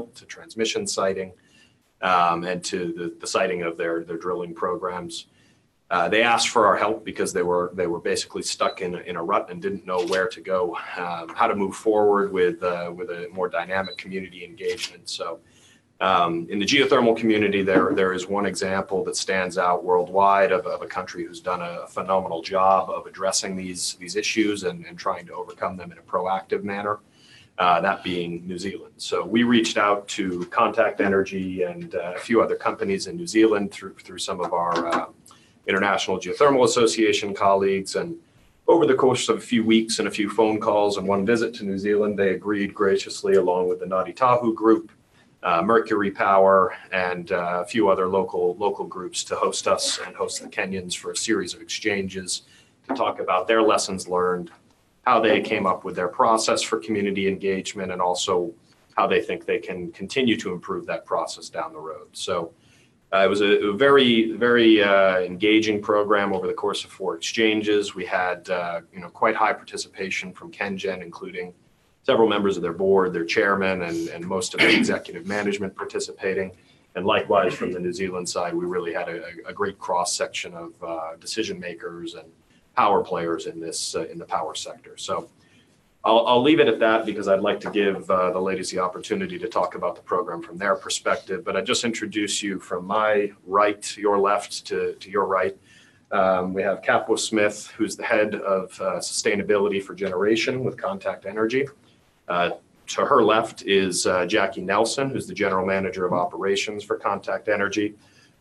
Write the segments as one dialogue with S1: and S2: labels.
S1: built, to transmission siting, and to the siting of their drilling programs. They asked for our help because they were basically stuck in a rut and didn't know where to go, how to move forward with a more dynamic community engagement. So in the geothermal community, there is one example that stands out worldwide of a country who's done a phenomenal job of addressing these issues and trying to overcome them in a proactive manner, that being New Zealand. So we reached out to Contact Energy and a few other companies in New Zealand through some of our International Geothermal Association colleagues, and over the course of a few weeks and a few phone calls and one visit to New Zealand, they agreed graciously, along with the Ngāti Tahu group, Mercury Power, and a few other local groups, to host us and host the Kenyans for a series of exchanges to talk about their lessons learned, how they came up with their process for community engagement, and also how they think they can continue to improve that process down the road. So it was a very, very engaging program over the course of 4 exchanges. We had quite high participation from KenGen, including several members of their board, their chairman, and most of the executive management participating. And likewise, from the New Zealand side, we really had a great cross-section of decision makers and power players in the power sector. So I'll leave it at that, because I'd like to give the ladies the opportunity to talk about the program from their perspective. But I just introduce you from my right to your left to your right. We have Capua Smith, who's the head of sustainability for generation with Contact Energy. To her left is Jackie Nelson, who's the general manager of operations for Contact Energy.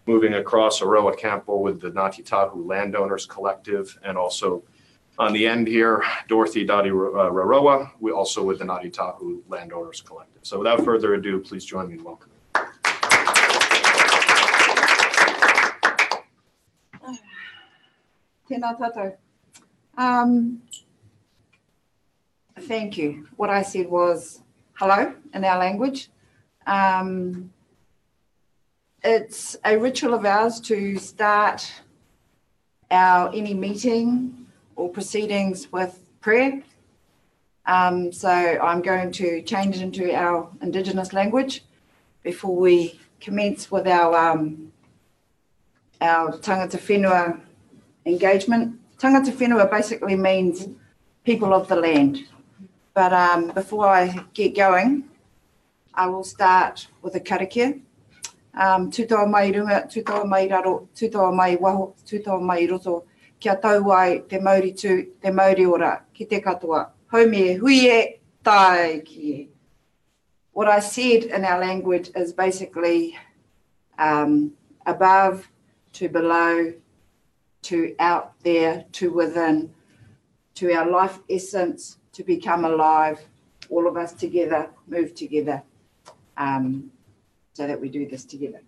S1: Moving across, Aroa Campbell with the Ngāti Tahu Landowners Collective, and also on the end here, Dorothy Dadi Raroa, we also with the Ngāti Tahu Landowners Collective. So without further ado, please join me in welcoming.
S2: Tēnā tātou. Thank you. What I said was hello in our language. It's a ritual of ours to start any meeting or proceedings with prayer. So I'm going to change it into our Indigenous language before we commence with our tangata whenua engagement. Tangata whenua basically means people of the land. But before I get going, I will start with a karakia. Tūtoa mai runga, tūtoa mai raro, tūtoa mai waho, tūtoa mai roto, kia tau ai te Māori tū, te Māori ora, ki te katoa, haumie, huie, tai ki e. What I said in our language is basically above to below, to out there, to within, to our life essence, to become alive, all of us together, move together, so that we do this together.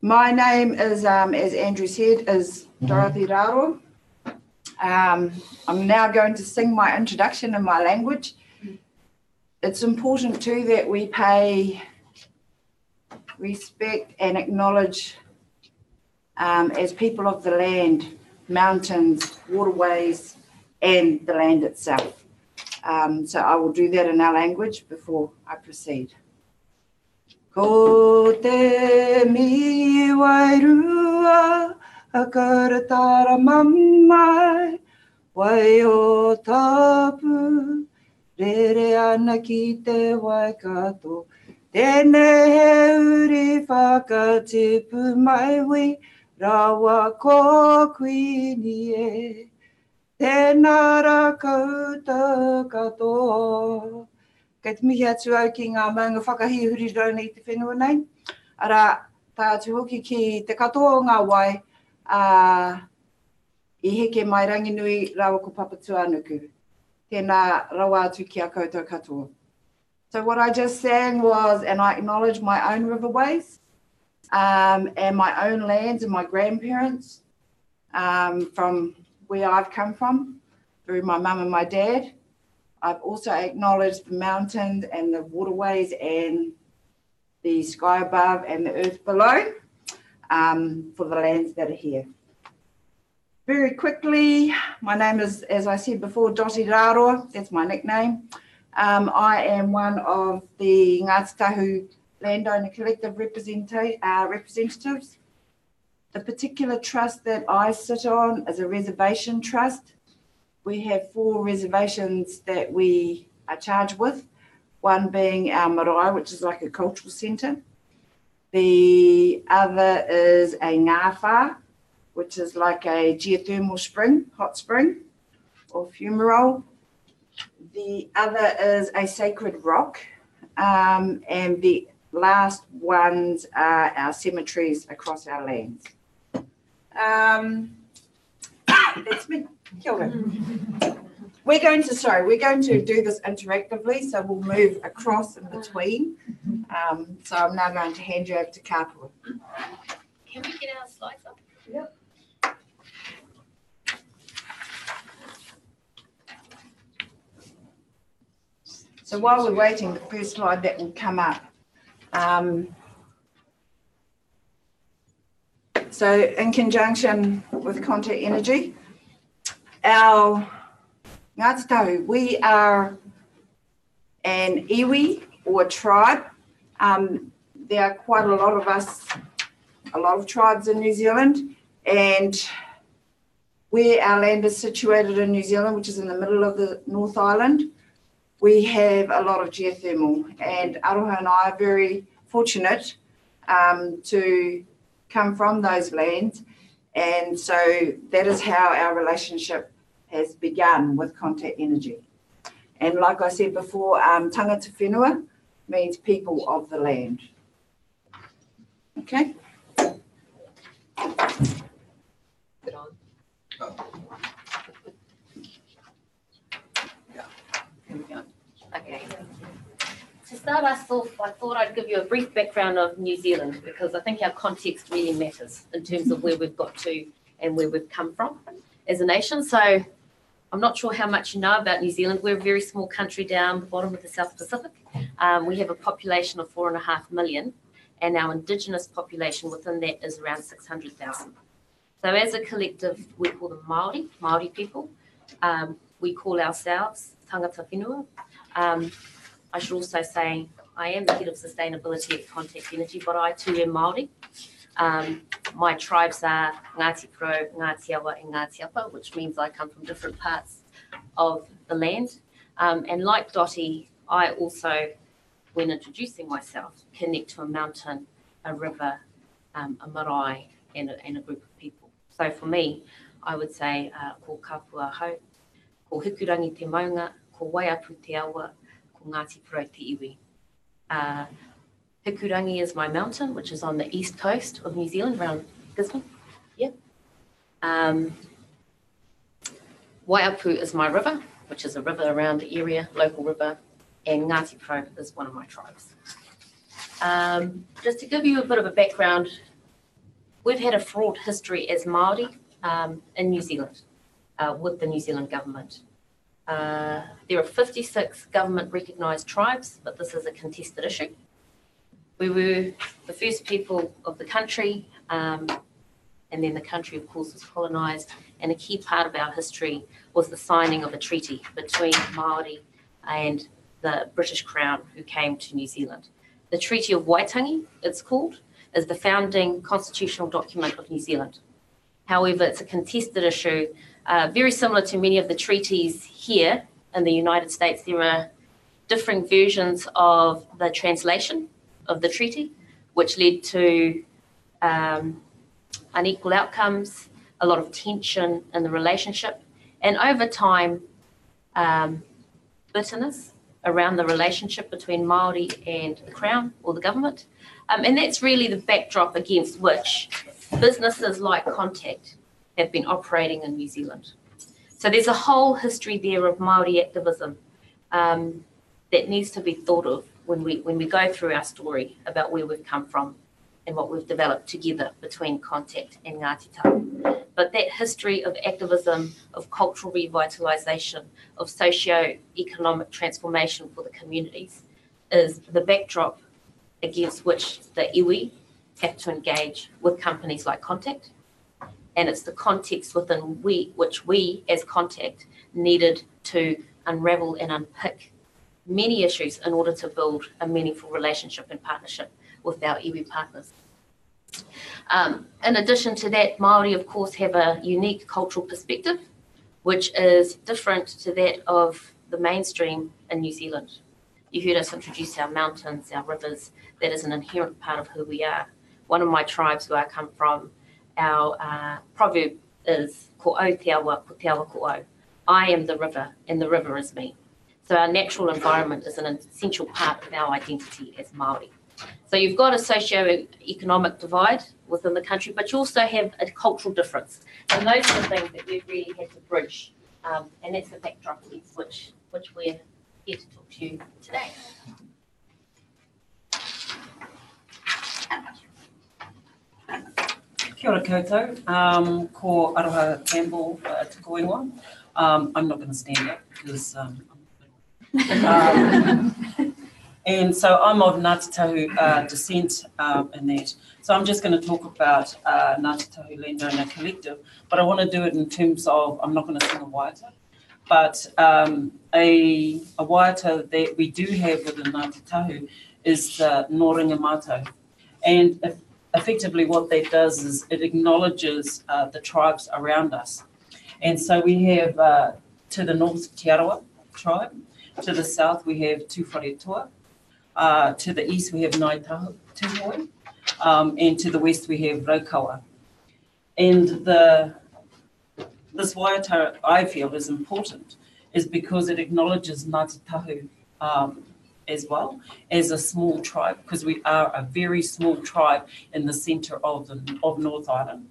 S2: My name is, as Andrew said, is Dorothy Raro. I'm now going to sing my introduction in my language. It's important too that we pay respect and acknowledge as people of the land, mountains, waterways, and the land itself. So I will do that in our language before I proceed. Ko te mi wairua, a karatara mamai, wai o tapu, rere ana ki te waikato, tēnei he uri whakatipu mai wi, rawa ko kuini e, tēnā ra koutou katoa. Kei te mihi atu au ki ngā maunga whakahihuri rauna i te whenua nei. Ara, tā atu hoki ki te katoa o ngā wai, I heke mai ranginui rawa ko Papatuanuku. Tēnā rawa atu ki a koutou katoa. So what I just sang was, and I acknowledge my own riverways, and my own lands and my grandparents, from where I've come from, through my mum and my dad. I've also acknowledged the mountains and the waterways and the sky above and the earth below, for the lands that are here. Very quickly, my name is, as I said before, Dottie Raro. That's my nickname. I am one of the Ngāti Tahu Landowner Collective representatives. The particular trust that I sit on is a reservation trust. We have 4 reservations that we are charged with, one being our marae, which is like a cultural centre. The other is a ngāwha, which is like a geothermal spring, hot spring, or fumarole. The other is a sacred rock, and the last ones are our cemeteries across our lands. That's me. Kia ora. We're going to do this interactively, so we'll move across in between. So I'm now going to hand you over to Kapua.
S3: Can we get our slides up?
S2: Yep. So while we're waiting, the first slide that will come up. So in conjunction with Contact Energy, our Ngāti Tahu, we are an iwi or tribe. There are quite a lot of us, a lot of tribes in New Zealand, and where our land is situated in New Zealand, which is in the middle of the North Island, we have a lot of geothermal, and Aroha and I are very fortunate to come from those lands, and so that is how our relationship has begun with Contact Energy. And like I said before, tangata whenua means people of the land. Okay.
S3: Put on.
S2: Oh.
S3: Here we go. Okay. To start us off, I thought I'd give you a brief background of New Zealand, because I think our context really matters in terms of where we've got to and where we've come from as a nation. So I'm not sure how much you know about New Zealand. We're a very small country down the bottom of the South Pacific. We have a population of 4.5 million, and our Indigenous population within that is around 600,000. So as a collective, we call them Māori people. We call ourselves tangata whenua. I should also say I am the head of sustainability at Contact Energy, but I too am Māori. My tribes are Ngāti Pro, Ngāti Awa and Ngāti Apa, which means I come from different parts of the land. And like Dottie, I also, when introducing myself, connect to a mountain, a river, a marae, and a group of people. So for me, I would say ko kapua hau, ko hikurangi te maunga, ko waiapu te awa, ko Ngāti Pro te iwi. Hikurangi is my mountain, which is on the east coast of New Zealand, around Gisborne. Yep. Waiapu is my river, which is a river around the area, local river, and Ngāti Pro is one of my tribes. Just to give you a bit of a background, we've had a fraught history as Māori in New Zealand with the New Zealand government. There are 56 government recognised tribes, but this is a contested issue. We were the first people of the country, and then the country, of course, was colonised, and a key part of our history was the signing of a treaty between Māori and the British Crown who came to New Zealand. The Treaty of Waitangi, it's called, is the founding constitutional document of New Zealand. However, it's a contested issue, very similar to many of the treaties here in the United States. There are different versions of the translation of the treaty, which led to unequal outcomes, a lot of tension in the relationship, and over time, bitterness around the relationship between Māori and the Crown or the government. And that's really the backdrop against which businesses like Contact have been operating in New Zealand. So there's a whole history there of Māori activism that needs to be thought of when we go through our story about where we've come from and what we've developed together between Contact and Ngāti Tahu. But that history of activism, of cultural revitalisation, of socio-economic transformation for the communities is the backdrop against which the iwi have to engage with companies like Contact. And it's the context within which we as Contact needed to unravel and unpick many issues in order to build a meaningful relationship and partnership with our iwi partners. In addition to that, Māori, of course, have a unique cultural perspective, which is different to that of the mainstream in New Zealand. You heard us introduce our mountains, our rivers. That is an inherent part of who we are. One of my tribes where I come from, our proverb is ko au te awa, ko te awa ko au. I am the river, and the river is me. So our natural environment is an essential part of our identity as Māori. So you've got a socio-economic divide within the country, but you also have a cultural difference. And those are the things that we've really had to bridge. And that's the backdrop which we're here to talk to you today.
S4: Kia ora koutou, ko Aroha Campbell te koingoa. I'm not going to stand up because and so I'm of Ngāti Tahu descent in that. So I'm just going to talk about Ngāti Tahu Landowner Collective, but I want to do it in terms of, I'm not going to sing a waiata, but a waiata that we do have within Ngāti Tahu is the Nō Ringa Mātou. And effectively what that does is it acknowledges the tribes around us. And so we have to the north, Te Arawa tribe. To the south, we have Tūwharetua. To the east, we have Ngāi Tuhoi. And to the west, we have Raukawa. And this waiata, I feel, is important, is because it acknowledges Ngāti Tahu as well as a small tribe, because we are a very small tribe in the centre of North Island,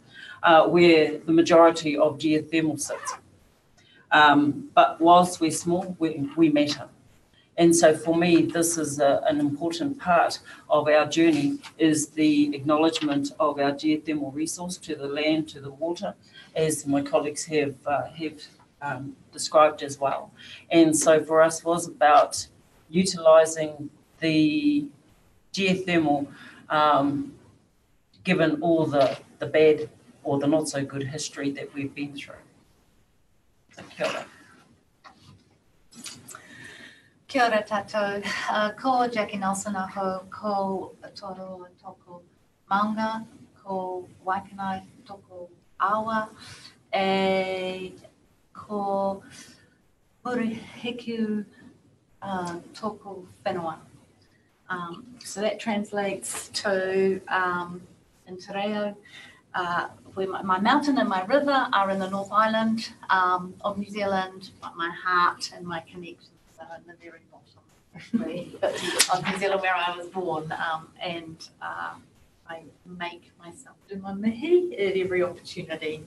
S4: where the majority of geothermal sits. But whilst we're small, we matter. And so for me, this is an important part of our journey, is the acknowledgement of our geothermal resource to the land, to the water, as my colleagues have described as well. And so for us was about utilising the geothermal, given all the bad or the not so good history that we've been through. So, kia ora.
S5: Kia ora tātou. Ko Jackie Nelson aho, ko Toro toko maunga, ko Waikanai toko awa, ko Murihiku toko whenua. So that translates to, in Te Reo, where my mountain and my river are in the North Island of New Zealand, but my heart and my connections are in the very bottom of New Zealand where I was born. And I make myself do my mihi at every opportunity.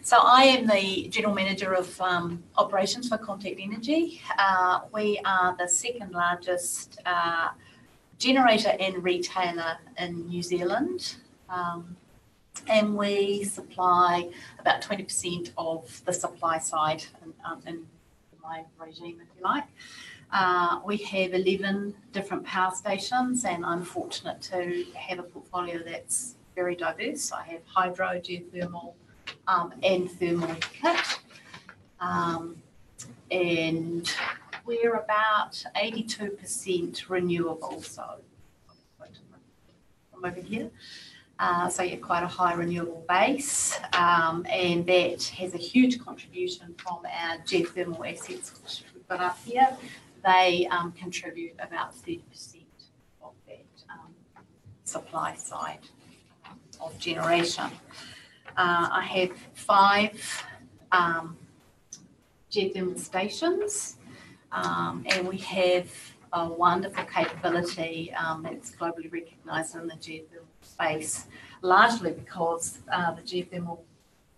S5: So I am the General Manager of Operations for Contact Energy. We are the second largest generator and retailer in New Zealand. And we supply about 20% of the supply side in my regime, if you like. We have 11 different power stations, and I'm fortunate to have a portfolio that's very diverse. I have hydro, geothermal, and thermal kit. And we're about 82% renewable, so from over here. So you're quite a high renewable base, and that has a huge contribution from our geothermal assets, which we've got up here. They contribute about 30% of that supply side of generation. I have 5 geothermal stations, and we have a wonderful capability that's globally recognised in the geothermal space, largely because the geothermal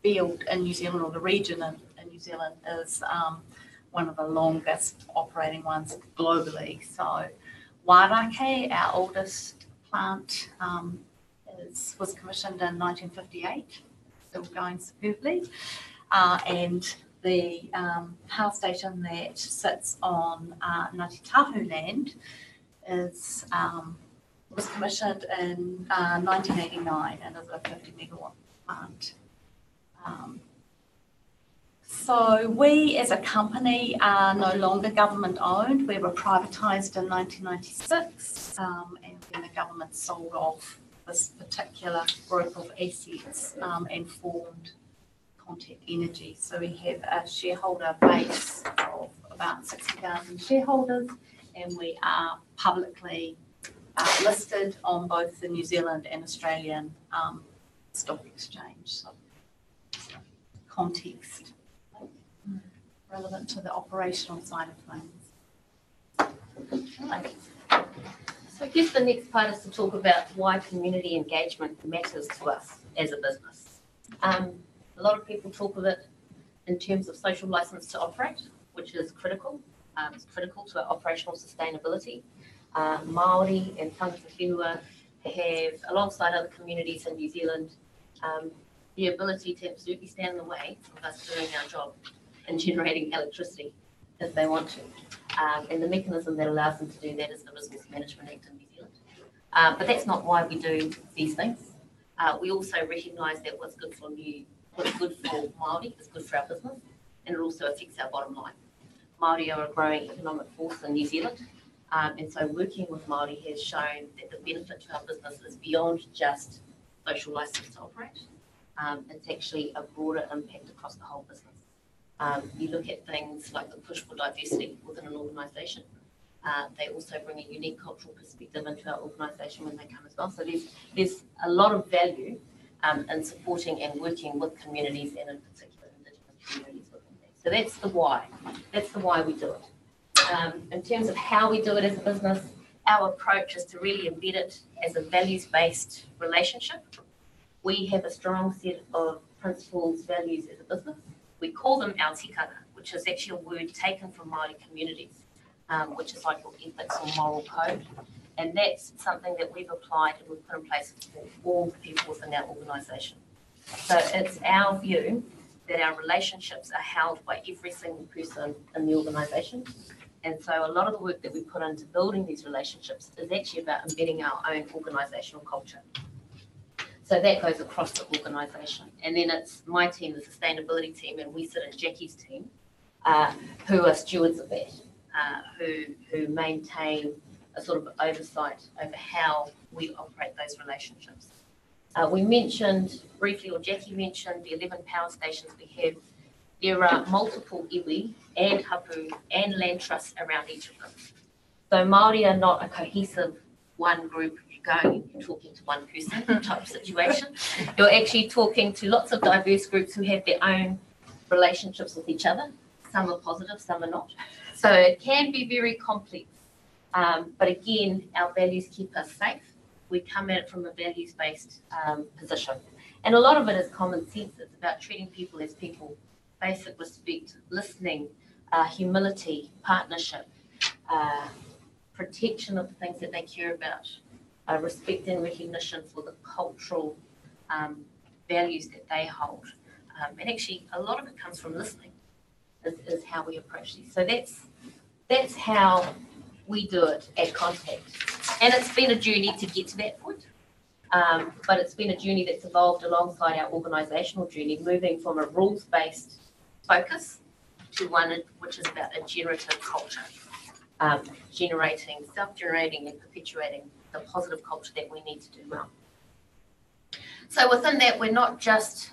S5: field in New Zealand, or the region in New Zealand, is one of the longest operating ones globally. So Wairakei, our oldest plant, was commissioned in 1958, still going superbly, and the power station that sits on Ngāti Tahu land was commissioned in 1989 and is a 50 megawatt plant. So we as a company are no longer government owned. We were privatised in 1996 and then the government sold off this particular group of assets and formed Contact Energy. So we have a shareholder base of about 60,000 shareholders and we are publicly listed on both the New Zealand and Australian stock exchange. So context relevant to the operational side of things.
S3: Right. So I guess the next part is to talk about why community engagement matters to us as a business. A lot of people talk of it in terms of social license to operate, which is critical. It's critical to our operational sustainability. Māori and Tangata Whenua have, alongside other communities in New Zealand, the ability to absolutely stand in the way of us doing our job and generating electricity if they want to. And the mechanism that allows them to do that is the Resource Management Act in New Zealand. But that's not why we do these things. We also recognise that what's good for Māori is good for our business, and it also affects our bottom line. Māori are a growing economic force in New Zealand, and so working with Māori has shown that the benefit to our business is beyond just social licence to operate. It's actually a broader impact across the whole business. You look at things like the push for diversity within an organisation. They also bring a unique cultural perspective into our organisation when they come as well. So there's a lot of value in supporting and working with communities and in particular Indigenous communities within that. So that's the why. That's the why we do it. In terms of how we do it as a business, our approach is to really embed it as a values-based relationship. We have a strong set of principles, values as a business. We call them our tikanga, which is actually a word taken from Māori communities, which is like your ethics or moral code. And that's something that we've applied and we've put in place for all the people within our organisation. So it's our view that our relationships are held by every single person in the organisation. And so a lot of the work that we put into building these relationships is actually about embedding our own organisational culture. So that goes across the organisation. And then it's my team, the sustainability team, and we sit in Jackie's team, who are stewards of that, who maintain a sort of oversight over how we operate those relationships. We mentioned briefly, or Jackie mentioned, the 11 power stations we have. There are multiple iwi and hapu and land trusts around each of them. So Māori are not a cohesive one group. Going and talking to one person type situation. You're actually talking to lots of diverse groups who have their own relationships with each other. Some are positive, some are not. So it can be very complex. But again, our values keep us safe. We come at it from a values-based position. And a lot of it is common sense. It's about treating people as people, basic respect, listening, humility, partnership, protection of the things that they care about. Respect and recognition for the cultural values that they hold. And actually, a lot of it comes from listening, is how we approach these. So that's how we do it at Contact. And it's been a journey to get to that point. But it's been a journey that's evolved alongside our organisational journey, moving from a rules-based focus to one which is about a generative culture, self-generating and perpetuating the positive culture that we need to do well. So within that, we're not just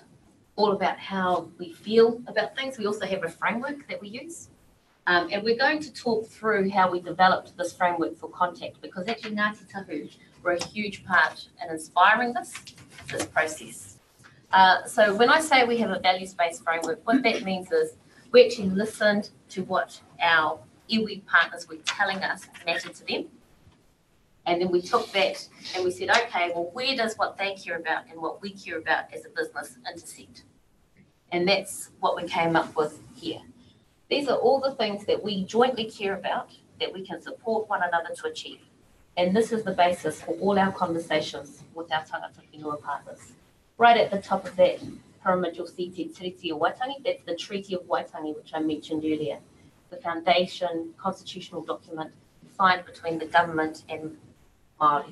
S3: all about how we feel about things. We also have a framework that we use. And we're going to talk through how we developed this framework for Contact, because actually Ngāti Tahu were a huge part in inspiring this process. So when I say we have a values-based framework, what that means is we actually listened to what our iwi partners were telling us mattered to them. And then we took that and we said, okay, well, where does what they care about and what we care about as a business intersect? And that's what we came up with here. These are all the things that we jointly care about, that we can support one another to achieve. And this is the basis for all our conversations with our tangata whenua partners. Right at the top of that pyramid, you'll see Te Tiriti o Waitangi. That's the Treaty of Waitangi, which I mentioned earlier. The foundation constitutional document signed between the government and Māori.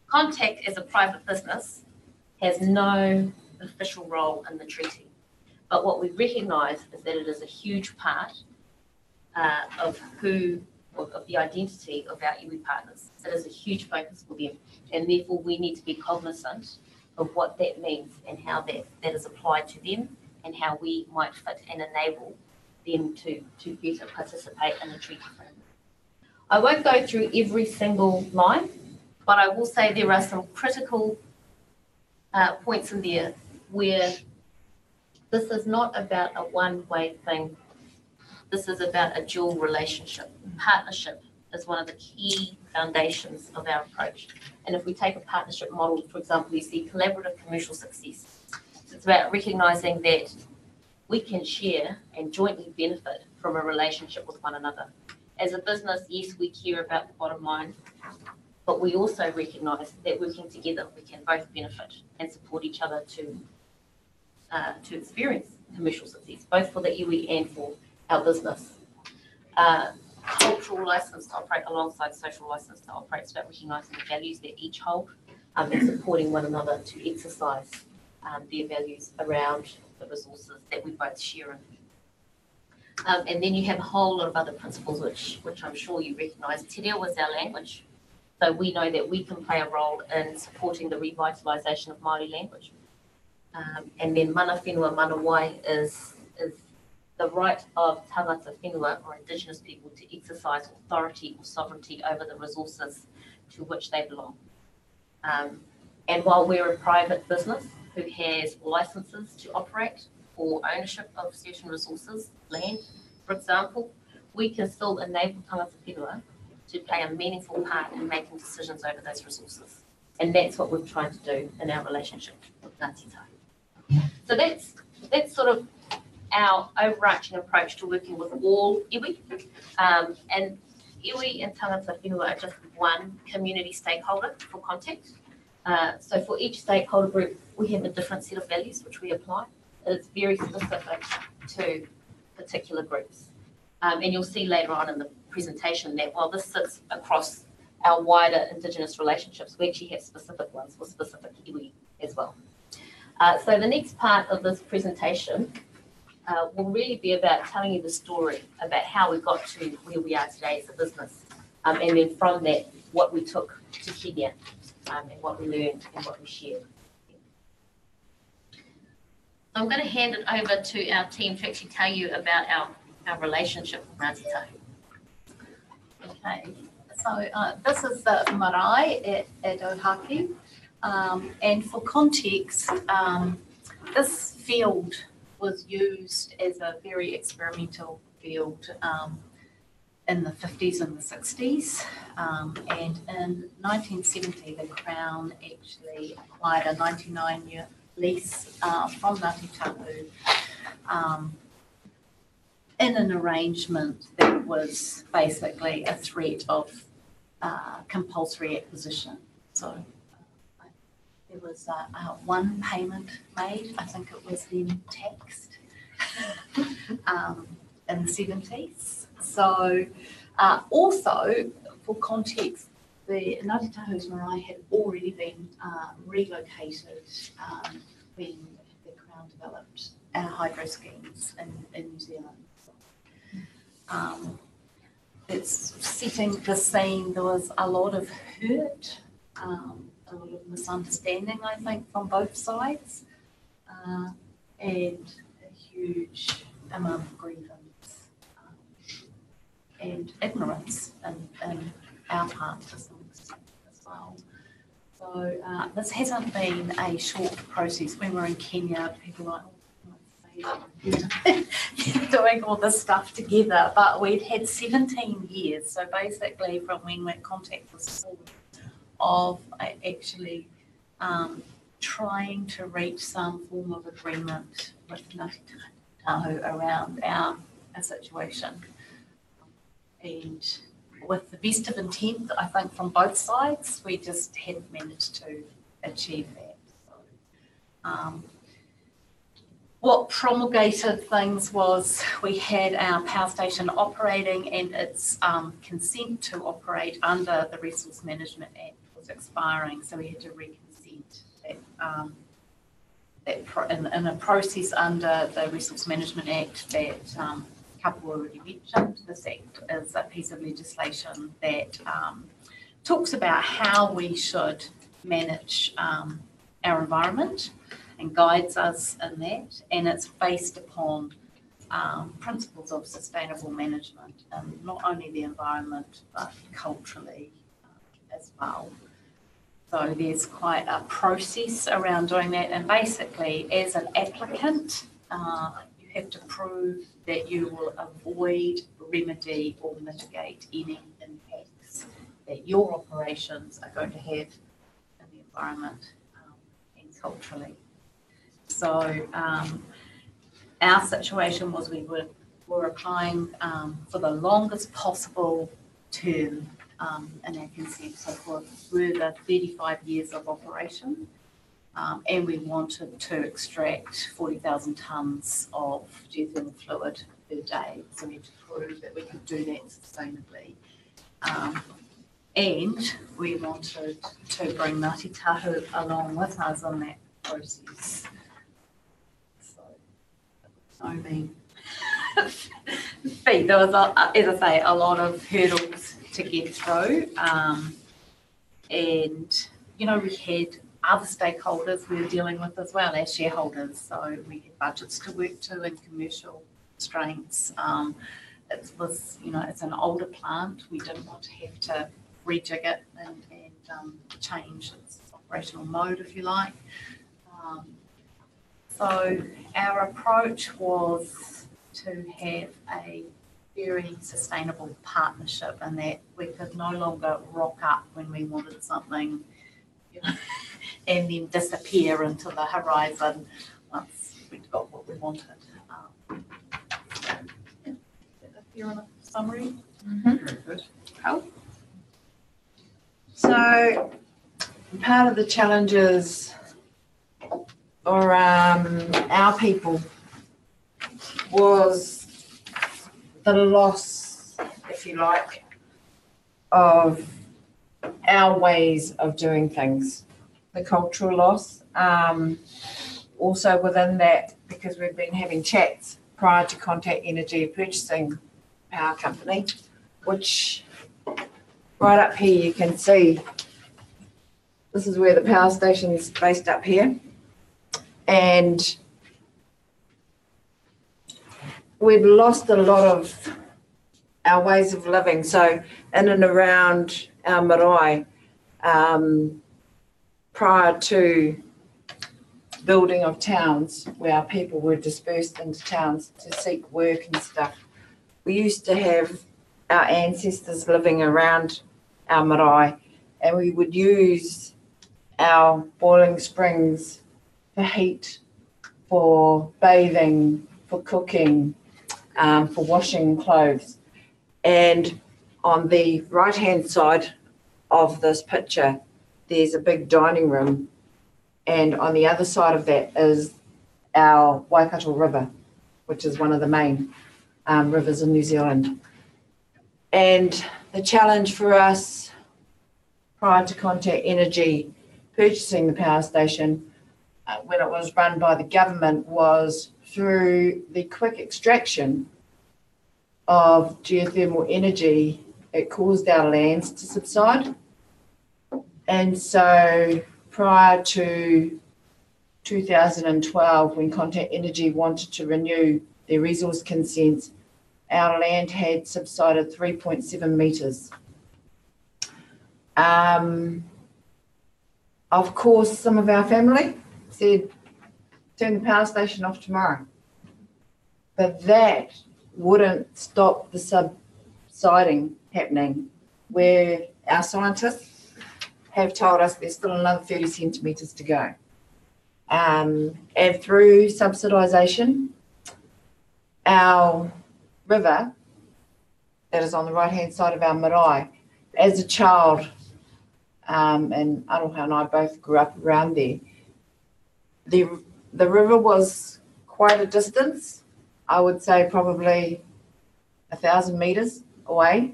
S3: Contact, as a private business, has no official role in the treaty. But what we recognise is that it is a huge part of the identity of our iwi partners. It is a huge focus for them, and therefore we need to be cognizant of what that means and how that is applied to them, and how we might fit and enable them to better participate in the treaty framework. I won't go through every single line, but I will say there are some critical points in there where this is not about a one-way thing. This is about a dual relationship. Partnership is one of the key foundations of our approach. And if we take a partnership model, for example, you see collaborative commercial success. It's about recognising that we can share and jointly benefit from a relationship with one another. As a business, yes, we care about the bottom line, but we also recognise that working together, we can both benefit and support each other to experience commercial success, both for the iwi and for our business. Cultural licence to operate alongside social licence to operate. It's about recognising the values that each hold and supporting one another to exercise their values around the resources that we both share in. And then you have a whole lot of other principles which I'm sure you recognise. Te reo is our language, so we know that we can play a role in supporting the revitalisation of Māori language. And then mana whenua, mana wai is the right of tangata whenua or Indigenous people to exercise authority or sovereignty over the resources to which they belong. And while we're a private business who has licences to operate or ownership of certain resources, land, for example, we can still enable tangata whenua to play a meaningful part in making decisions over those resources. And that's what we're trying to do in our relationship with Ngāti Tahu. So that's sort of our overarching approach to working with all iwi. And iwi and tangata whenua are just one community stakeholder for context. So for each stakeholder group, we have a different set of values which we apply. It's very specific to particular groups. And you'll see later on in the presentation that while this sits across our wider Indigenous relationships, we actually have specific ones for specific iwi as well. So the next part of this presentation will really be about telling you the story about how we got to where we are today as a business. And then from that, what we took to Kenya and what we learned and what we shared. I'm going to hand it over to our team to actually tell you about our relationship with Ngāti Tahu.
S5: Okay, so this is the marae at Ohaku. And for context, this field was used as a very experimental field in the 50s and the 60s. And in 1970, the Crown actually acquired a 99-year lease from Ngāti Tahu in an arrangement that was basically a threat of compulsory acquisition. So there was one payment made, I think it was then taxed in the 70s. So also, for context, the Ngāti Tahu's marae had already been relocated when the Crown developed our hydro schemes in New Zealand. It's setting the scene. There was a lot of hurt, a lot of misunderstanding, I think, from both sides, and a huge amount of grievance and ignorance in our part to some extent as well. So this hasn't been a short process. When we're in Kenya, people are like, doing all this stuff together, but we'd had 17 years. So basically from when that contact was formed of actually trying to reach some form of agreement with Ngāti Tahu around our situation. And with the best of intent, I think from both sides, we just hadn't managed to achieve that. So, what promulgated things was we had our power station operating, and its consent to operate under the Resource Management Act was expiring, so we had to reconsent that in a process under the Resource Management Act that Kapu already mentioned. This act is a piece of legislation that talks about how we should manage our environment and guides us in that, and it's based upon principles of sustainable management, not only the environment but culturally as well. So there's quite a process around doing that, and basically as an applicant you have to prove that you will avoid, remedy or mitigate any impacts that your operations are going to have in the environment and culturally. So our situation was we were applying for the longest possible term in our consent, so for further 35 years of operation, and we wanted to extract 40,000 tonnes of geothermal fluid per day, so we had to prove that we could do that sustainably. And we wanted to bring Ngāti Tahu along with us on that process. I mean, there was, as I say, a lot of hurdles to get through, and we had other stakeholders we were dealing with as well as shareholders. So we had budgets to work to and commercial constraints. It was, it's an older plant. We didn't want to have to rejig it and change its operational mode, if you like. So our approach was to have a very sustainable partnership, and that we could no longer rock up when we wanted something and then disappear into the horizon once we'd got what we wanted. You're on a summary?
S2: Very good. So part of the challenges for our people was the loss, if you like, of our ways of doing things, the cultural loss. Also within that, because we've been having chats prior to Contact Energy purchasing power company, which right up here you can see this is where the power station is based up here, and we've lost a lot of our ways of living. So in and around our marae, prior to building of towns where our people were dispersed into towns to seek work and stuff, we used to have our ancestors living around our marae, and we would use our boiling springs for heat, for bathing, for cooking, for washing clothes. And on the right-hand side of this picture, there's a big dining room, and on the other side of that is our Waikato River, which is one of the main rivers in New Zealand. And the challenge for us prior to Contact Energy purchasing the power station, when it was run by the government, was through the quick extraction of geothermal energy, it caused our lands to subside. And so prior to 2012, when Contact Energy wanted to renew their resource consents, our land had subsided 3.7 metres. Of course, some of our family said, turn the power station off tomorrow. But that wouldn't stop the subsiding happening, where our scientists have told us there's still another 30 centimetres to go. And through subsidisation, our river that is on the right-hand side of our marae, as a child, and Aroha and I both grew up around there, the river was quite a distance, I would say probably 1,000 metres away,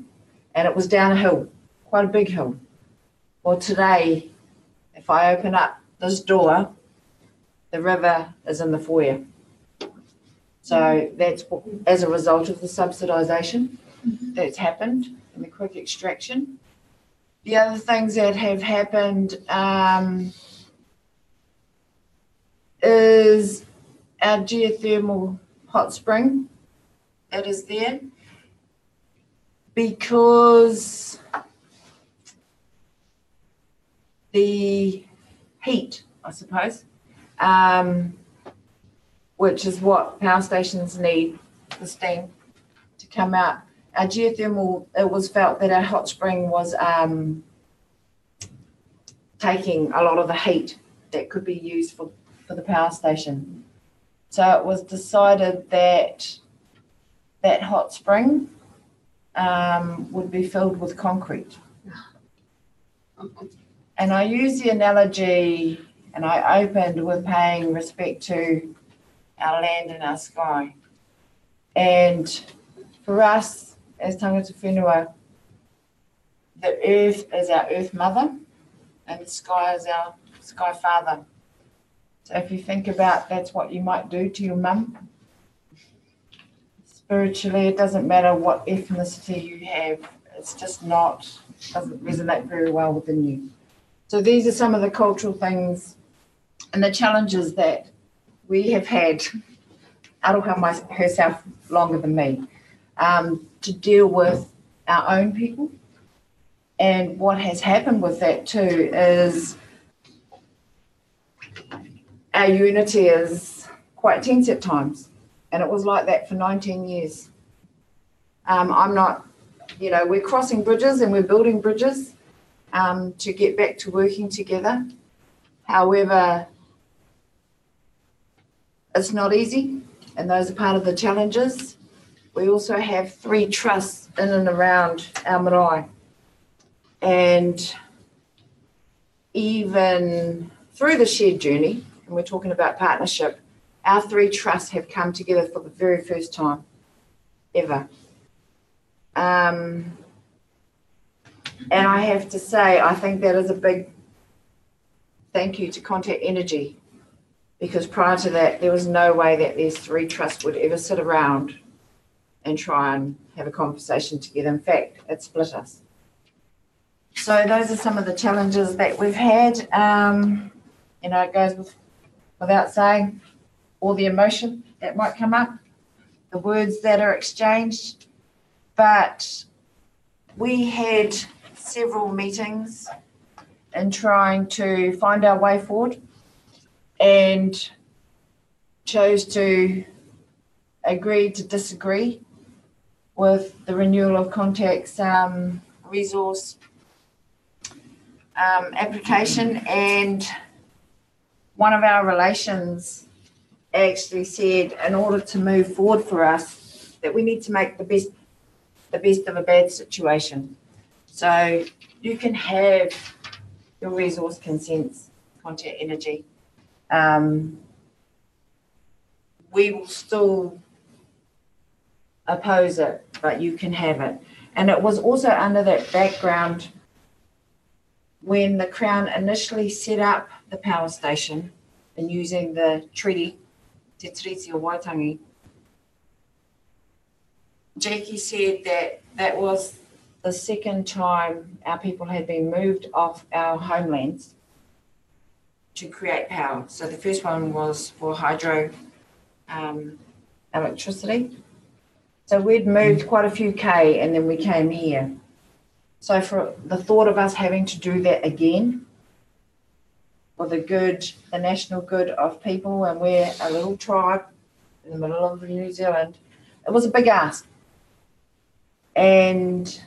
S2: and it was down a hill, quite a big hill. Well, today, if I open up this door, the river is in the foyer. So that's as a result of the subsidisation that's happened and the quick extraction. The other things that have happened is our geothermal hot spring. It is there because the heat, I suppose, which is what power stations need, the steam to come out. Our geothermal, it was felt that our hot spring was taking a lot of the heat that could be used for the power station. So it was decided that that hot spring would be filled with concrete. And I use the analogy, and I opened with paying respect to our land and our sky. And for us, as tangata whenua, the earth is our earth mother, and the sky is our sky father. So if you think about that's what you might do to your mum, spiritually, it doesn't matter what ethnicity you have, it's just not, doesn't resonate very well within you. So these are some of the cultural things and the challenges that we have had, Aroha herself longer than me, to deal with our own people. And what has happened with that too is our unity is quite tense at times. And it was like that for 19 years. I'm not, we're crossing bridges and we're building bridges to get back to working together. However, it's not easy, and those are part of the challenges. We also have 3 trusts in and around our marae. And even through the shared journey, and we're talking about partnership, our 3 trusts have come together for the very first time ever. And I have to say, I think that is a big thank you to Contact Energy, because prior to that, there was no way that these 3 trusts would ever sit around and try and have a conversation together. In fact, it split us. So those are some of the challenges that we've had. It goes without saying, all the emotion that might come up, the words that are exchanged. But we had several meetings in trying to find our way forward, and chose to agree to disagree with the renewal of Contact's resource application. And one of our relations actually said, in order to move forward for us, that we need to make the best of a bad situation. So you can have your resource consents, Contact Energy. We will still oppose it, but you can have it. And it was also under that background when the Crown initially set up the power station and using the treaty, Te Tiriti o Waitangi, Jackie said that that was the second time our people had been moved off our homelands to create power. So the first one was for hydro electricity. So we'd moved quite a few K, and then we came here. So for the thought of us having to do that again for the national good of people, and we're a little tribe in the middle of New Zealand, it was a big ask. And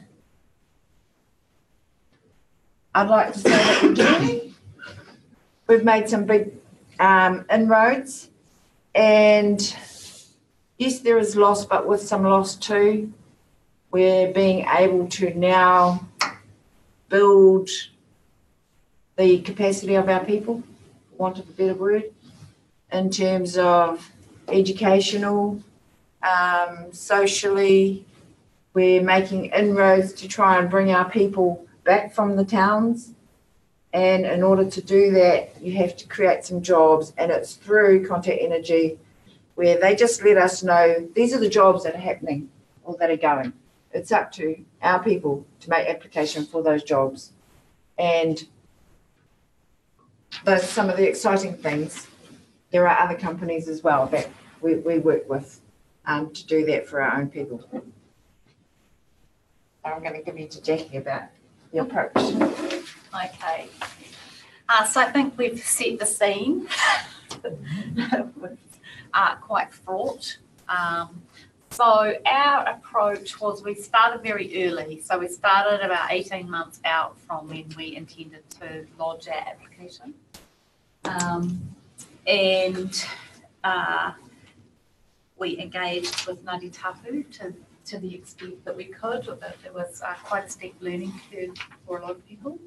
S2: I'd like to say that we're doing. We've made some big inroads, and yes, there is loss, but with some loss too. We're being able to now build the capacity of our people, for want of a better word, in terms of educational, socially. We're making inroads to try and bring our people back from the towns And in order to do that, you have to create some jobs, and it's through Contact Energy, where they just let us know these are the jobs that are happening or that are going. It's up to our people to make application for those jobs. And those are some of the exciting things. There are other companies as well that we work with to do that for our own people. So I'm going to give you to Jackie about the approach.
S5: Okay. So I think we've set the scene. Quite fraught. So our approach was we started very early. So we started about 18 months out from when we intended to lodge our application. We engaged with Ngāti Tahu to the extent that we could. It was quite a steep learning curve for a lot of people.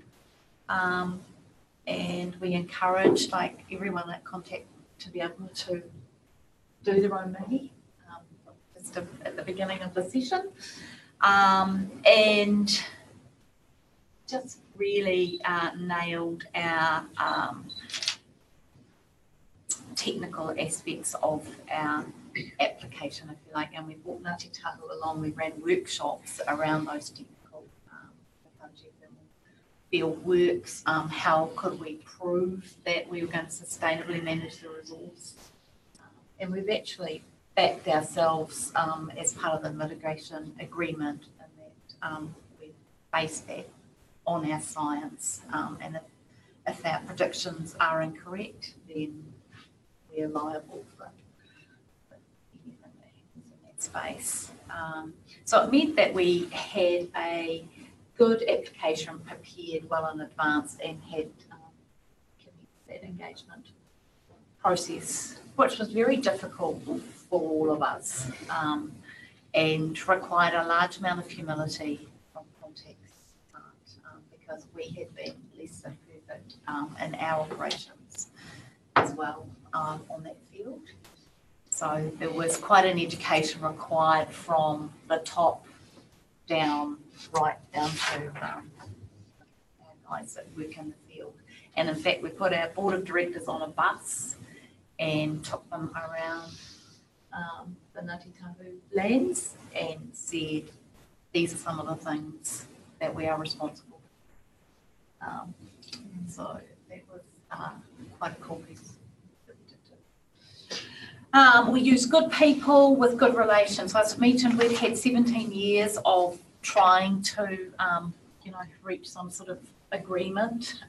S5: And we encouraged everyone at Contact to be able to do their own maybe just at the beginning of the session. And just really nailed our technical aspects of our application, if you like, and we brought Ngāti Tahu along. We ran workshops around those technical field works. How could we prove that we were going to sustainably manage the resource? And we've actually backed ourselves as part of the mitigation agreement, and that we based that on our science. And if our predictions are incorrect, then we're liable for anything that happens in that space. So it meant that we had a good application prepared well in advance and had that engagement process, which was very difficult for all of us and required a large amount of humility from Contact's part because we had been less than perfect in our operations as well on that field. So there was quite an education required from the top down, right down to our guys that work in the field. And in fact, we put our board of directors on a bus and took them around the Ngāti Tahu lands and said, these are some of the things that we are responsible for. So that was quite a cool piece that we did. We use good people with good relations. So as I mentioned, we've had 17 years of trying to, reach some sort of agreement.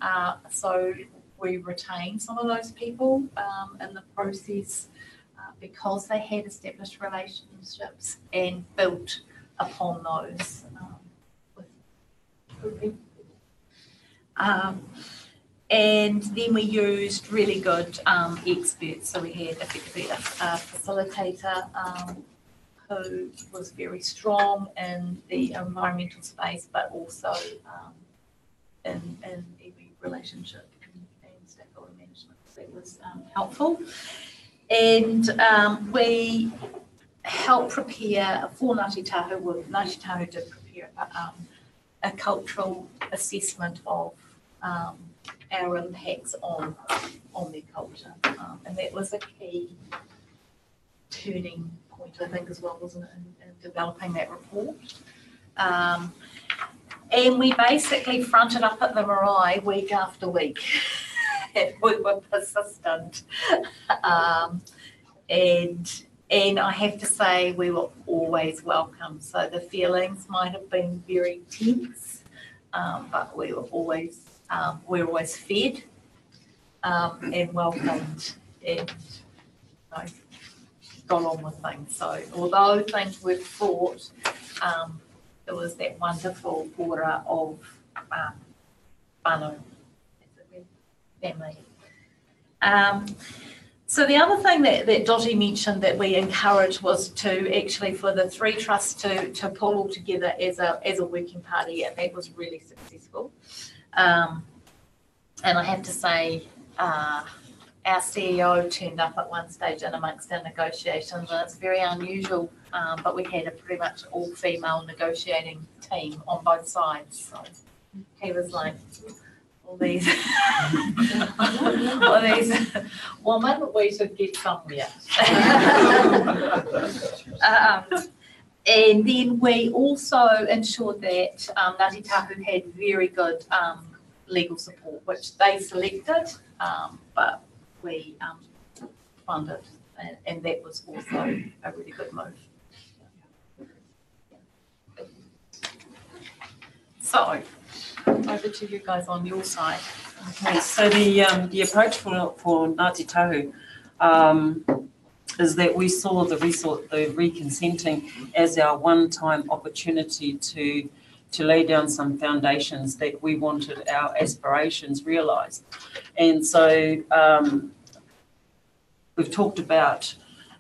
S5: So we retained some of those people in the process because they had established relationships and built upon those with good people. And then we used really good experts. So we had effectively a facilitator who was very strong in the environmental space, but also in every relationship and stakeholder management. That was helpful. And we helped prepare for Ngāti Tahu. Well, Ngāti Tahu did prepare a cultural assessment of our impacts on their culture. And that was a key turning point, I think, as well, wasn't it, in developing that report. And we basically fronted up at the marae week after week. And we were persistent. And I have to say we were always welcome. So the feelings might have been very tense, but we were always fed and welcomed and got on with things. So although things were fraught, there was that wonderful aura of whānau, family. So the other thing that Dottie mentioned that we encouraged was to actually for the three trusts to pull all together as a working party, and that was really successful. And I have to say, our CEO turned up at one stage in amongst our negotiations, and it's very unusual, but we had a pretty much all-female negotiating team on both sides. So he was like, all these, all these women, we should get somewhere. And then we also ensured that Ngāti Tahu had very good legal support, which they selected, but we funded, and that was also a really good move. So, over to you guys on your side.
S4: Okay, so the approach for Ngāti Tahu is that we saw the reconsenting as our one-time opportunity to lay down some foundations that we wanted our aspirations realised. And so we've talked about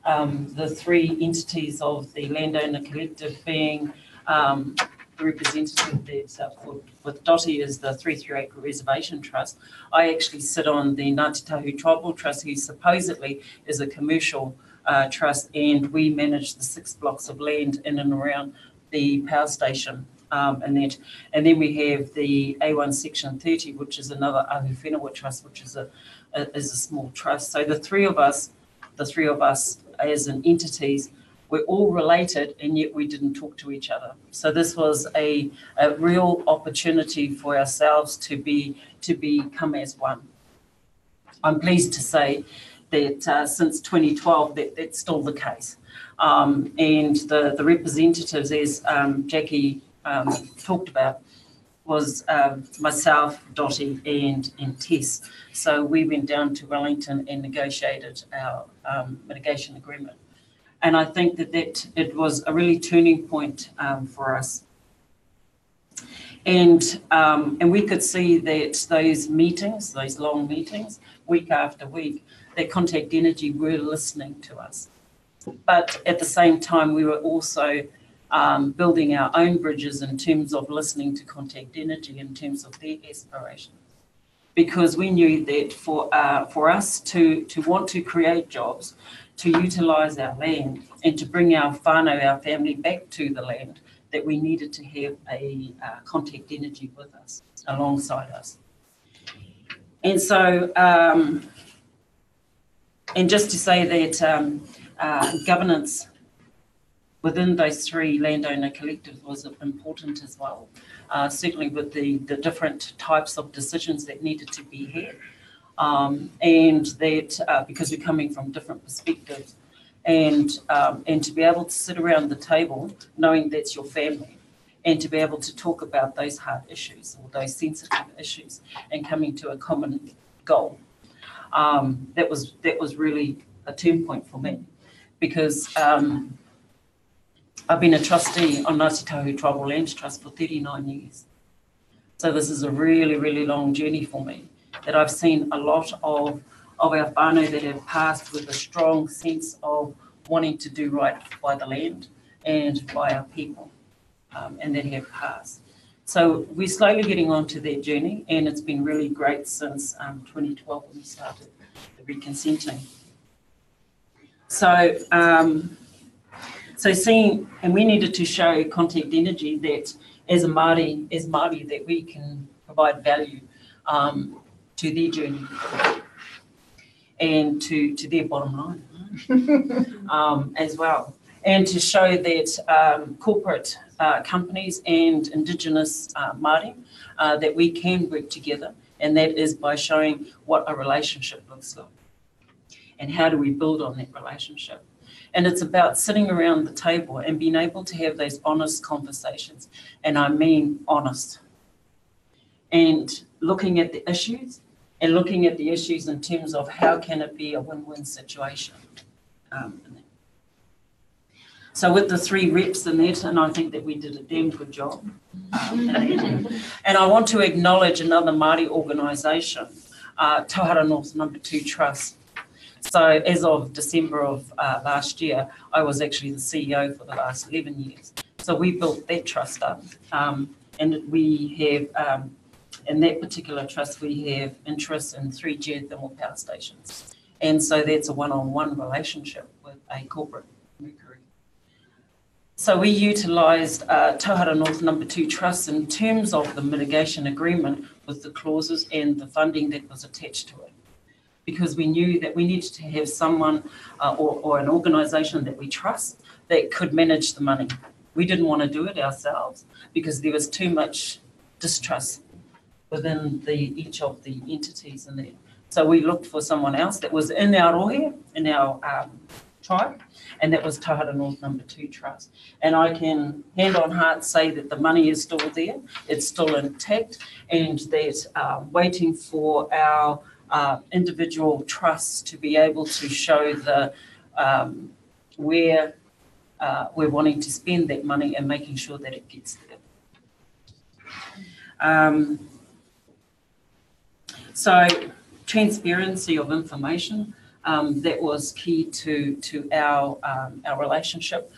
S4: the three entities of the landowner collective being the representative that with Dottie is the 33 Acre Reservation Trust. I actually sit on the Ngāti Tahu Tribal Trust, who supposedly is a commercial trust, and we manage the 6 blocks of land in and around the power station and that. And then we have the A1 Section 30, which is another Ahu Whenua Trust, which is a small trust. So the three of us as an entities, we're all related, and yet we didn't talk to each other. So this was a real opportunity for ourselves to become as one. I'm pleased to say that since 2012, that's still the case. And the representatives, as Jackie talked about, was myself, Dottie, and Tess. So we went down to Wellington and negotiated our mitigation agreement. And I think that it was a really turning point for us. And we could see that those meetings, those long meetings, week after week, that Contact Energy were listening to us. But at the same time, we were also building our own bridges in terms of listening to Contact Energy in terms of their aspirations. Because we knew that for us to want to create jobs, to utilise our land and to bring our whānau, our family, back to the land, that we needed to have a Contact Energy with us, alongside us. And so, and just to say that governance within those three landowner collectives was important as well, certainly with the different types of decisions that needed to be had. And that because we're coming from different perspectives, and to be able to sit around the table knowing that's your family, and to be able to talk about those hard issues or those sensitive issues and coming to a common goal, that was really a turn point for me, because I've been a trustee on Ngāti Tahu Tribal Lands Trust for 39 years. So this is a really, really long journey for me, that I've seen a lot of our whānau that have passed with a strong sense of wanting to do right by the land and by our people, and that have passed. So we're slowly getting onto that journey, and it's been really great since 2012 when we started the reconsenting. So, so seeing, and we needed to show Contact Energy that as Māori, that we can provide value to their journey and to their bottom line as well. And to show that corporate companies and Indigenous Māori, that we can work together, and that is by showing what a relationship looks like and how do we build on that relationship. And it's about sitting around the table and being able to have those honest conversations, and I mean honest, and looking at the issues, and looking at the issues in terms of how can it be a win-win situation. So with the three reps in that, and I think that we did a damn good job. And I want to acknowledge another Māori organisation, Tauhara North No. 2 Trust. So as of December of last year, I was actually the CEO for the last 11 years. So we built that trust up, and we have, in that particular trust, we have interest in 3 geothermal power stations. And so that's a one-on-one relationship with a corporate Mercury. So we utilised Tauhara North No. 2 Trust in terms of the mitigation agreement with the clauses and the funding that was attached to it, because we knew that we needed to have someone or an organisation that we trust that could manage the money. We didn't want to do it ourselves because there was too much distrust within each of the entities in there. So we looked for someone else that was in our rohe, in our tribe, and that was Tahara North Number 2 Trust. And I can hand on heart say that the money is still there, it's still intact, and that waiting for our individual trusts to be able to show the where we're wanting to spend that money and making sure that it gets there. So transparency of information, that was key to our relationship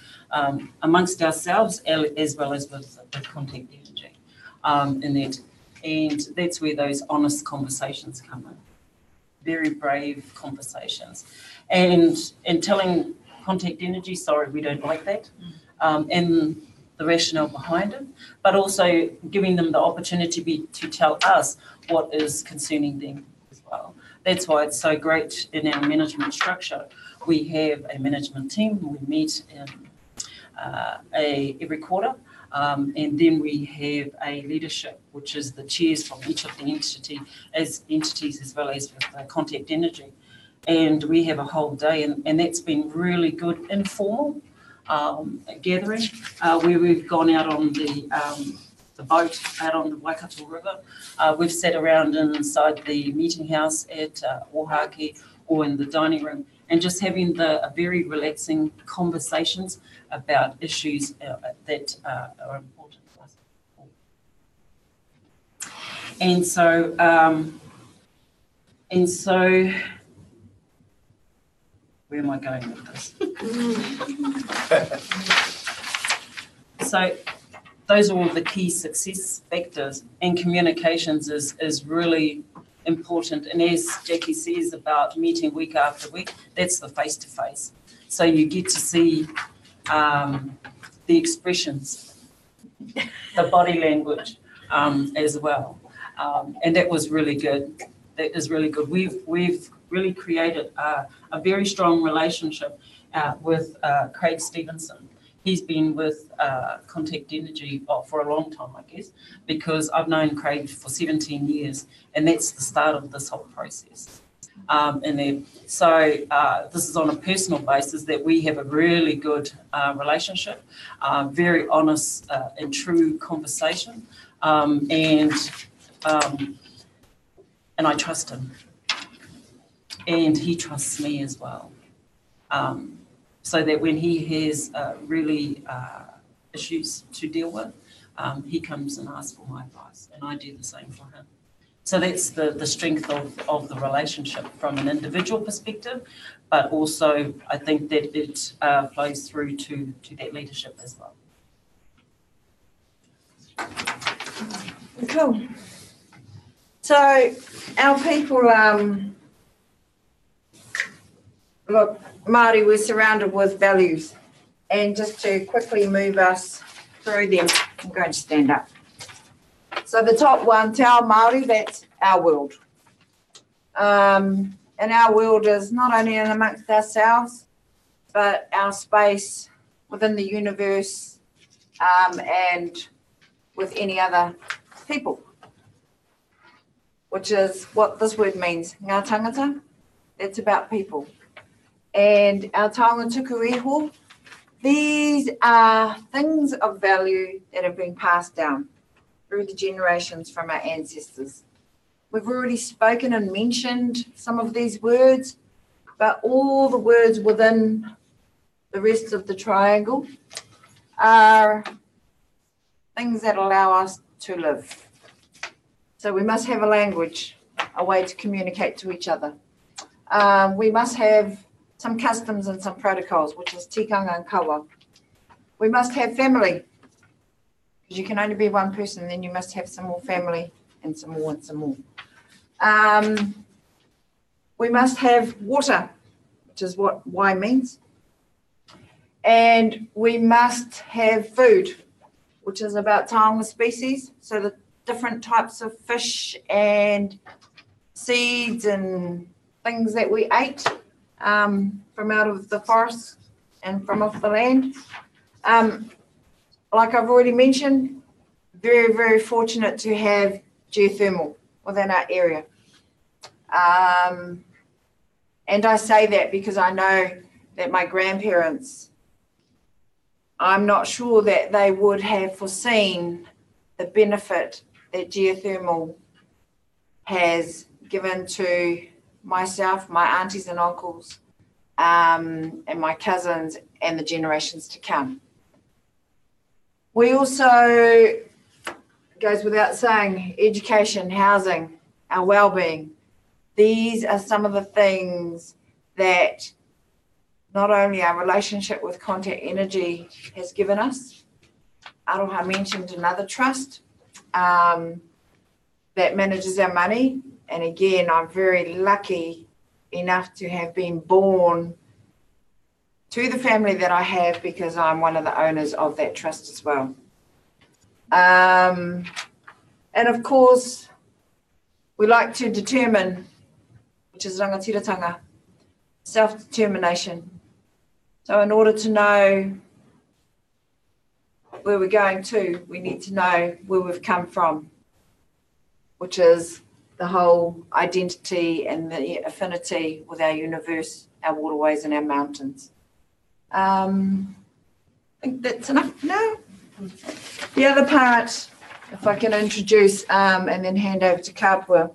S4: amongst ourselves as well as with Contact Energy in that. And that's where those honest conversations come in. Very brave conversations. And telling Contact Energy, sorry, we don't like that, and the rationale behind it, but also giving them the opportunity to tell us what is concerning them as well. That's why it's so great in our management structure. We have a management team, we meet every quarter, and then we have a leadership, which is the chairs from each of the entities as well as with Contact Energy. And we have a whole day, and that's been really good informal gathering, where we've gone out on the boat out on the Waikato River. We've sat around inside the meeting house at Ohake or in the dining room and just having the very relaxing conversations about issues that are important to us. And so where am I going with this? So those are all the key success factors, and communications is really important. And as Jackie says about meeting week after week, that's the face-to-face. So you get to see the expressions, the body language as well. And that was really good. That is really good. We've really created a very strong relationship with Craig Stevenson. He's been with Contact Energy for a long time, I guess, because I've known Craig for 17 years, and that's the start of this whole process. So this is on a personal basis that we have a really good relationship, very honest and true conversation, and I trust him, and he trusts me as well. So that when he has really issues to deal with, he comes and asks for my advice, and I do the same for him. So that's the strength of the relationship from an individual perspective, but also I think that it flows through to that leadership as well.
S2: Cool. So our people, look, Māori, we're surrounded with values, and just to quickly move us through them, I'm going to stand up. So the top one, Te Ao Māori, that's our world. And our world is not only in amongst ourselves, but our space within the universe and with any other people, which is what this word means. Ngā tangata, that's about people. And our taonga tuku iho, these are things of value that have been passed down through the generations from our ancestors. We've already spoken and mentioned some of these words, but all the words within the rest of the triangle are things that allow us to live. So we must have a language, a way to communicate to each other. We must have some customs and some protocols, which is tikanga and kawa. We must have family, because you can only be one person, then you must have some more family and some more and some more. We must have water, which is what wai means. And we must have food, which is about taonga species. So different types of fish and seeds and things that we ate from out of the forest and from off the land. Like I've already mentioned, very, very fortunate to have geothermal within our area. And I say that because I know that my grandparents, I'm not sure that they would have foreseen the benefit that geothermal has given to myself, my aunties and uncles, and my cousins and the generations to come. We also, goes without saying, education, housing, our well-being. These are some of the things that not only our relationship with Contact Energy has given us. Aroha mentioned another trust that manages our money. And again, I'm very lucky enough to have been born to the family that I have because I'm one of the owners of that trust as well. And of course, we like to determine, which is rangatiratanga, self-determination. So in order to know where we're going to, we need to know where we've come from, which is the whole identity and the affinity with our universe, our waterways and our mountains. I think that's enough now. The other part, if I can introduce and then hand over to Kapua,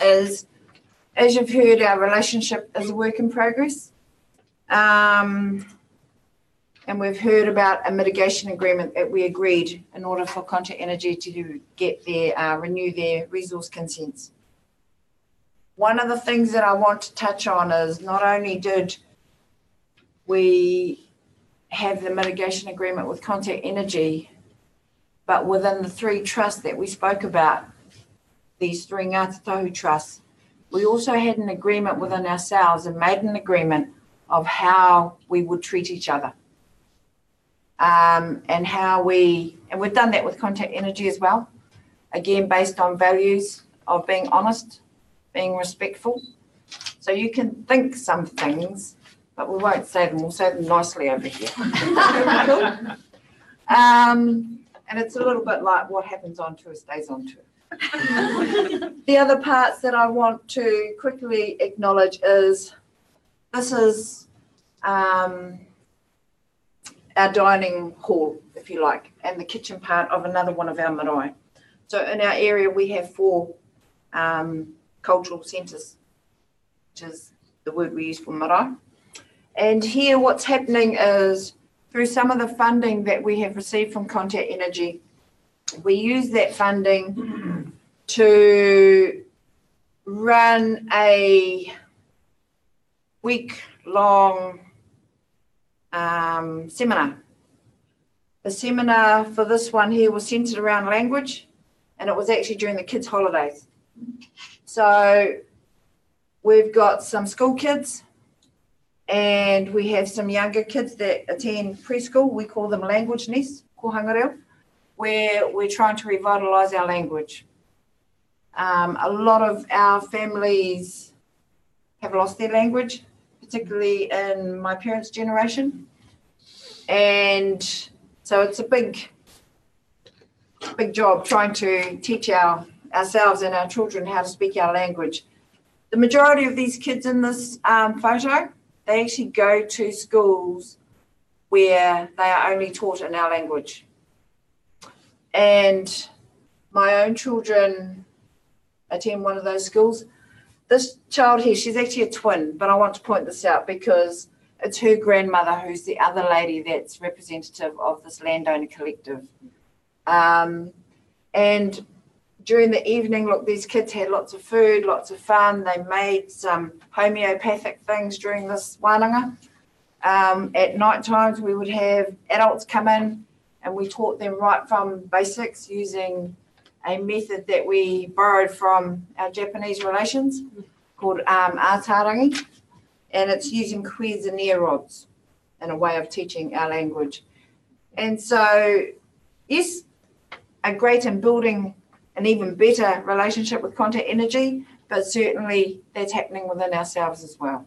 S2: is, as you've heard, our relationship is a work in progress. And we've heard about a mitigation agreement that we agreed in order for Contact Energy to get their renew their resource consents. One of the things that I want to touch on is not only did we have the mitigation agreement with Contact Energy, but within the three trusts that we spoke about, these three Ngāti Tahu trusts, we also had an agreement within ourselves and made an agreement of how we would treat each other. And we've done that with Contact Energy as well, again, based on values of being honest, being respectful. So you can think some things, but we won't say them. We'll say them nicely over here. Cool. And it's a little bit like what happens on tour stays on tour. The other parts that I want to quickly acknowledge is this is our dining hall, if you like, and the kitchen part of another one of our marae. So in our area, we have 4 cultural centres, which is the word we use for marae. And here what's happening is through some of the funding that we have received from Contact Energy, we use that funding to run a week-long seminar. The seminar for this one here was centered around language, and it was actually during the kids' holidays. So we've got some school kids and we have some younger kids that attend preschool. We call them language nests, kohangareo, where we're trying to revitalise our language. A lot of our families have lost their language, particularly in my parents' generation. And so it's a big job trying to teach ourselves and our children how to speak our language. The majority of these kids in this photo, they actually go to schools where they are only taught in our language. And my own children attend one of those schools. This child here, she's actually a twin, but I want to point this out because it's her grandmother who's the other lady that's representative of this landowner collective. And during the evening, look, these kids had lots of food, lots of fun. They made some homeopathic things during this wānanga. At night times, we would have adults come in and we taught them right from basics using a method that we borrowed from our Japanese relations called ātārangi, and it's using cuisinare rods in a way of teaching our language. And so, yes, a great in building an even better relationship with contact energy, but certainly that's happening within ourselves as well.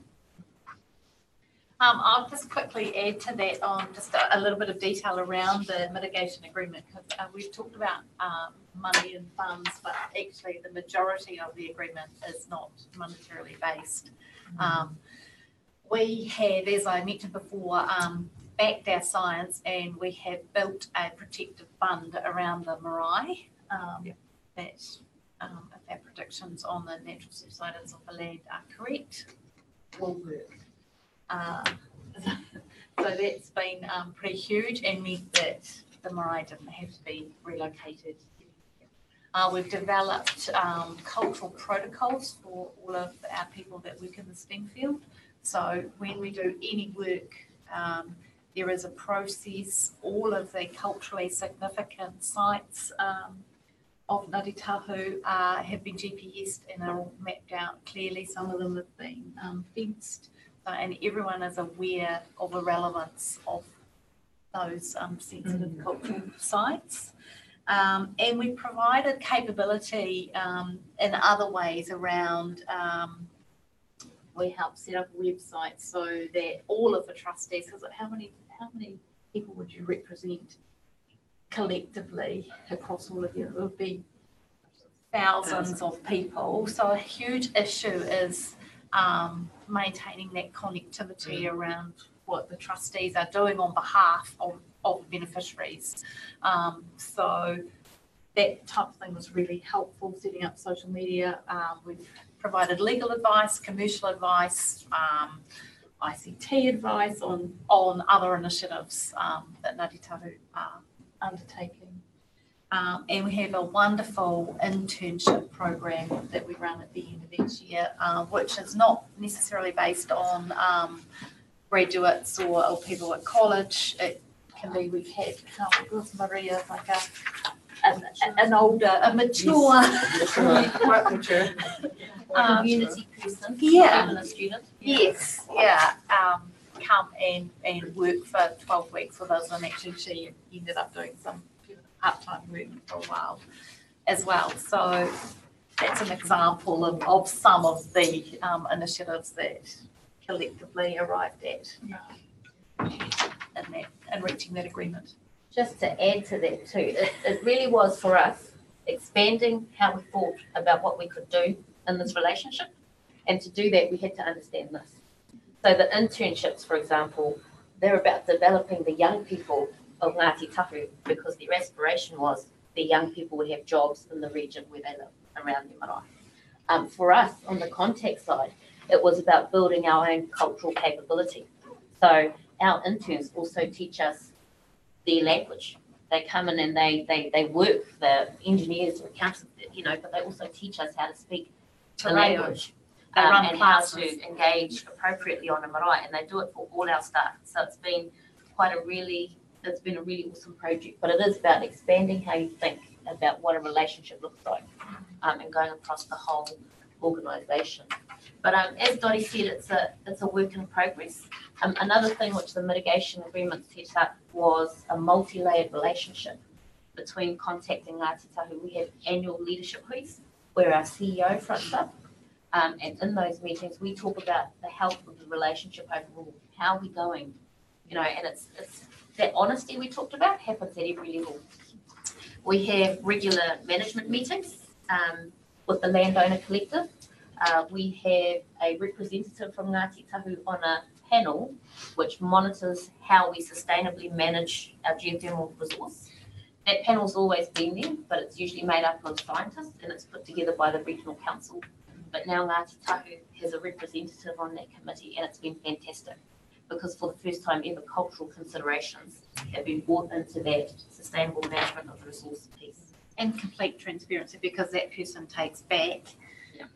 S5: I'll just quickly add to that on just a little bit of detail around the mitigation agreement, because we've talked about money and funds, but actually the majority of the agreement is not monetarily based. We have, as I mentioned before, backed our science, and we have built a protective fund around the marae that if our predictions on the natural subsidence of the land are correct, will work. So that's been pretty huge, and meant that the marae didn't have to be relocated. We've developed cultural protocols for all of our people that work in the STEM field. So when we do any work, there is a process. All of the culturally significant sites of Ngāti Tahu have been GPSed and are all mapped out clearly. Some of them have been fenced, and everyone is aware of the relevance of those sensitive cultural sites. And we provided capability in other ways around, we helped set up a website so that all of the trustees, because how many people would you represent collectively across all of you? It would be thousands of people. So a huge issue is maintaining that connectivity around what the trustees are doing on behalf of beneficiaries. So that type of thing was really helpful, setting up social media. We've provided legal advice, commercial advice, ICT advice on other initiatives that Ngāti Tahu are undertaking. And we have a wonderful internship program that we run at the end of each year, which is not necessarily based on graduates or people at college. It can be, we've had, Maria, like an older, a mature,
S2: Quite mature.
S3: Community person,
S5: yeah.
S3: even a student.
S5: Yes, yeah. Come and work for 12 weeks with us, and actually she ended up doing some part-time work for a while as well. So that's an example of some of the initiatives that collectively arrived at in reaching that agreement.
S3: Just to add to that too, it really was for us expanding how we thought about what we could do in this relationship. And to do that, we had to understand this. So the internships, for example, they're about developing the young people of Ngāti Tahu, because their aspiration was the young people would have jobs in the region where they live, around their marae. For us, on the contact side, it was about building our own cultural capability. So our interns also teach us their language. They come in and they work, the engineers or accountants, but they also teach us how to speak the language and how to engage appropriately on a marae, and they do it for all our staff. So it's been a really awesome project, but it is about expanding how you think about what a relationship looks like and going across the whole organisation. But as Dottie said, it's a work in progress. Another thing which the mitigation agreement set up was a multi-layered relationship between Contact and Ngāti Tahu. We have annual leadership quiz where our CEO fronts up, and in those meetings we talk about the health of the relationship overall. How are we going? And it's that honesty we talked about happens at every level. We have regular management meetings with the landowner collective. We have a representative from Ngāti Tahu on a panel which monitors how we sustainably manage our geothermal resource. That panel's always been there, but it's usually made up of scientists and it's put together by the regional council. But now Ngāti Tahu has a representative on that committee, and it's been fantastic, because for the first time ever, cultural considerations have been brought into that sustainable management of the resource piece.
S5: And complete transparency, because that person takes back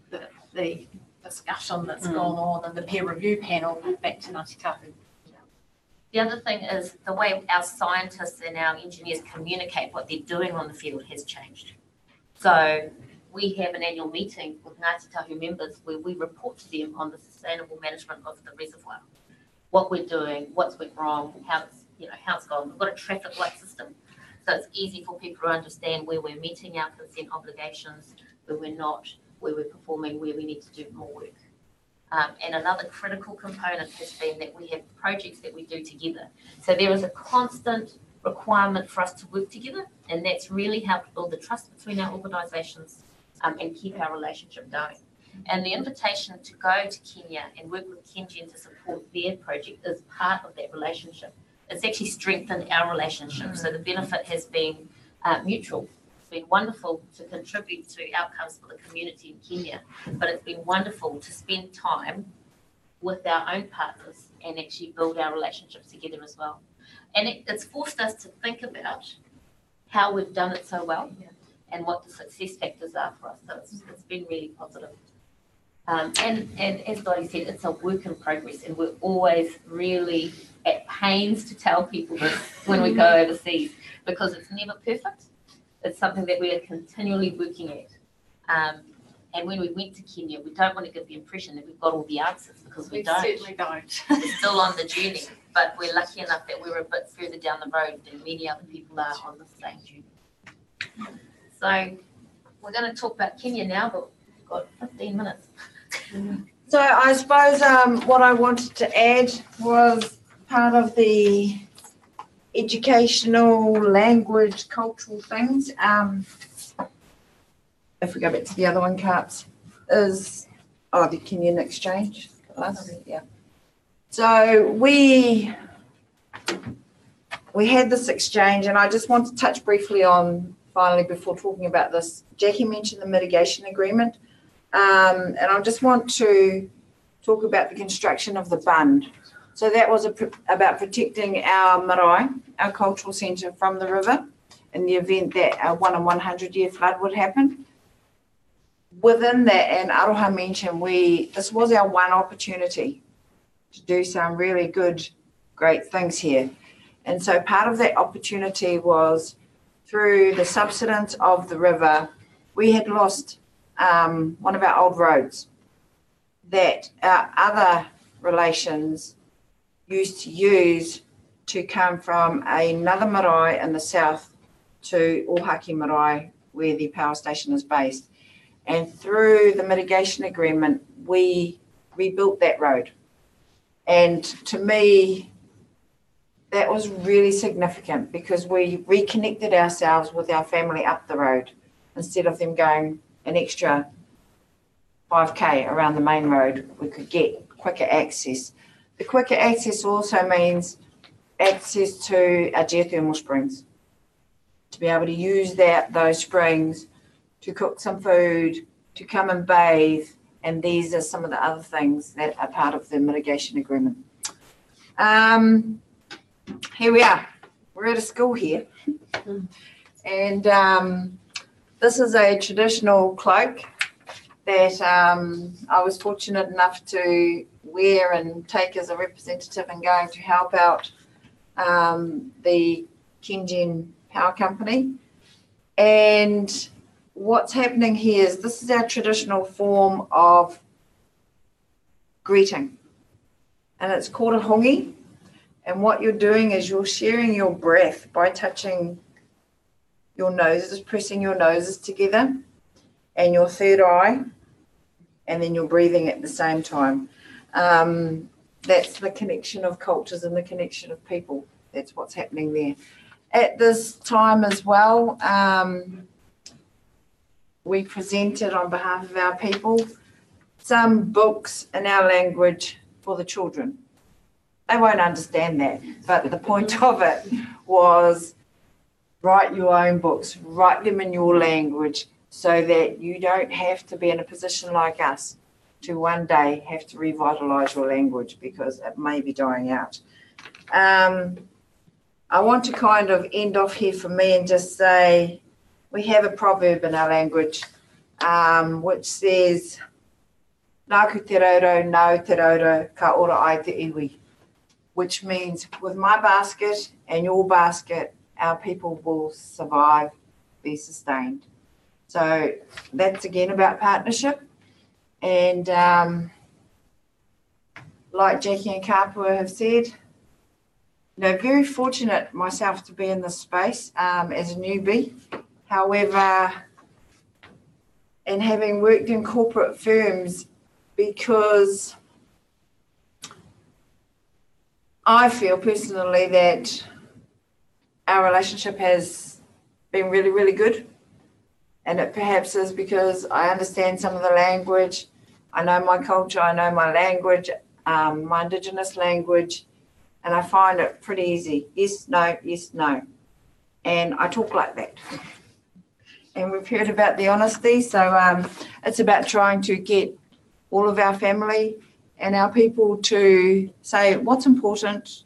S5: the discussion that's gone on and the peer review panel back to Ngāti Tahu.
S3: The other thing is the way our scientists and our engineers communicate what they're doing on the field has changed. So we have an annual meeting with Ngāti Tahu members where we report to them on the sustainable management of the reservoir, what we're doing, what's went wrong, how it's gone. We've got a traffic light system. So it's easy for people to understand where we're meeting our consent obligations, where we're not, where we're performing, where we need to do more work. And another critical component has been that we have projects that we do together. So there is a constant requirement for us to work together, and that's really helped build the trust between our organisations and keep our relationship going. And the invitation to go to Kenya and work with KenGen to support their project is part of that relationship. It's actually strengthened our relationship, so the benefit has been mutual. It's been wonderful to contribute to outcomes for the community in Kenya, but it's been wonderful to spend time with our own partners and actually build our relationships together as well. And it's forced us to think about how we've done it so well and what the success factors are for us. So it's been really positive. And as Dottie said, it's a work in progress, and we're always really at pains to tell people this when we go overseas, because it's never perfect. It's something that we are continually working at. And when we went to Kenya, we don't want to give the impression that we've got all the answers, because we don't.
S5: Certainly don't.
S3: We're still on the journey, but we're lucky enough that we're a bit further down the road than many other people are on the same journey. So we're going to talk about Kenya now, but we've got 15 minutes.
S2: So I suppose what I wanted to add was part of the educational, language, cultural things. If we go back to the other one, Carts, is the Kenyan exchange. Yeah. So we had this exchange, and I just want to touch briefly on, finally, before talking about this, Jackie mentioned the mitigation agreement. And I just want to talk about the construction of the bund. So that was about protecting our marae, our cultural centre, from the river in the event that a 1 in 100-year flood would happen. Within that, and Aroha mentioned, this was our one opportunity to do some really good, great things here. And so part of that opportunity was through the subsidence of the river. We had lost one of our old roads that our other relations used to use to come from another marae in the south to Ohaki marae, where the power station is based. And through the mitigation agreement, we rebuilt that road. And to me, that was really significant, because we reconnected ourselves with our family up the road instead of them going an extra 5K around the main road. We could get quicker access. The quicker access also means access to our geothermal springs, to be able to use those springs to cook some food, to come and bathe, and these are some of the other things that are part of the mitigation agreement. Here we are. We're at a school here, and this is a traditional cloak that I was fortunate enough to wear and take as a representative and going to help out the KenGen Power Company. And what's happening here is this is our traditional form of greeting, and it's called a hongi. And what you're doing is you're sharing your breath by touching your noses, pressing your noses together and your third eye, and then you're breathing at the same time. That's the connection of cultures and the connection of people. That's what's happening there. At this time as well, we presented on behalf of our people some books in our language for the children. They won't understand that, but the point of it was write your own books, write them in your language, so that you don't have to be in a position like us to one day have to revitalise your language, because it may be dying out. I want to kind of end off here for me and just say we have a proverb in our language which says, "Nāku te roro, nau te roro, ka ora ai te iwi," which means with my basket and your basket, our people will survive, be sustained. So that's again about partnership. And like Jackie and Kapua have said, very fortunate myself to be in this space as a newbie. However, and having worked in corporate firms, because I feel personally that our relationship has been really, really good. And it perhaps is because I understand some of the language. I know my culture, I know my language, my Indigenous language, and I find it pretty easy. Yes, no. And I talk like that. And we've heard about the honesty, so it's about trying to get all of our family and our people to say what's important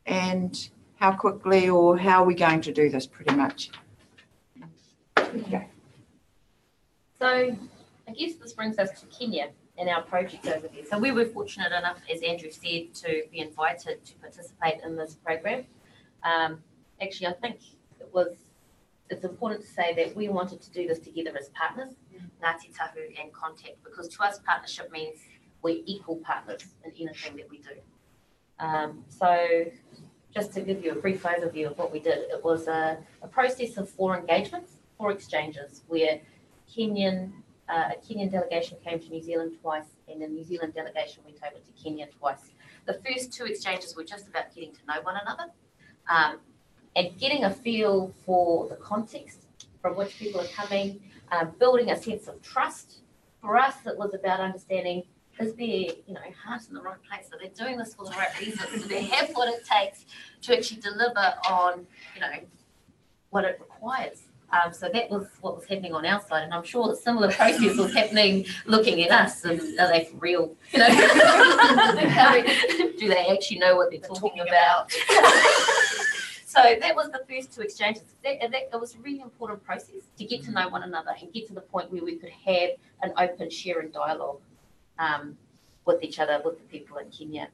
S2: and how quickly or how are we going to do this, pretty much. Okay.
S3: So I guess this brings us to Kenya and our project over there. So we were fortunate enough, as Andrew said, to be invited to participate in this program. Actually, I think it's important to say that we wanted to do this together as partners, Ngāti Tahu and Contact, because to us partnership means we're equal partners in anything that we do. So just to give you a brief overview of what we did, it was a process of 4 engagements, 4 exchanges, where a Kenyan delegation came to New Zealand twice, and the New Zealand delegation went over to Kenya twice. The first 2 exchanges were just about getting to know one another and getting a feel for the context from which people are coming, building a sense of trust. For us, it was about understanding, is their heart in the right place? Are they doing this for the right reasons? Do they have what it takes to actually deliver on what it requires? So that was what was happening on our side, and I'm sure a similar process was happening looking at us. And are they for real? Do they actually know what they're talking about? So that was the first 2 exchanges. It was a really important process to get to know one another and get to the point where we could have an open share and dialogue with each other, with the people in Kenya.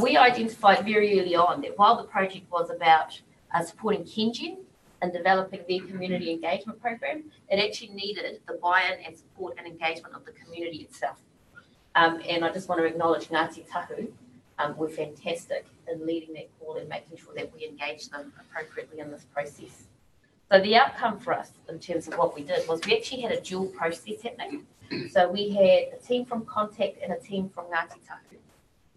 S3: We identified very early on that while the project was about supporting Kenyan and developing their community engagement program, it actually needed the buy-in and support and engagement of the community itself. And I just want to acknowledge Ngāti Tahu were fantastic in leading that call and making sure that we engage them appropriately in this process. So the outcome for us in terms of what we did was we actually had a dual process happening. So we had a team from Contact and a team from Ngāti Tahu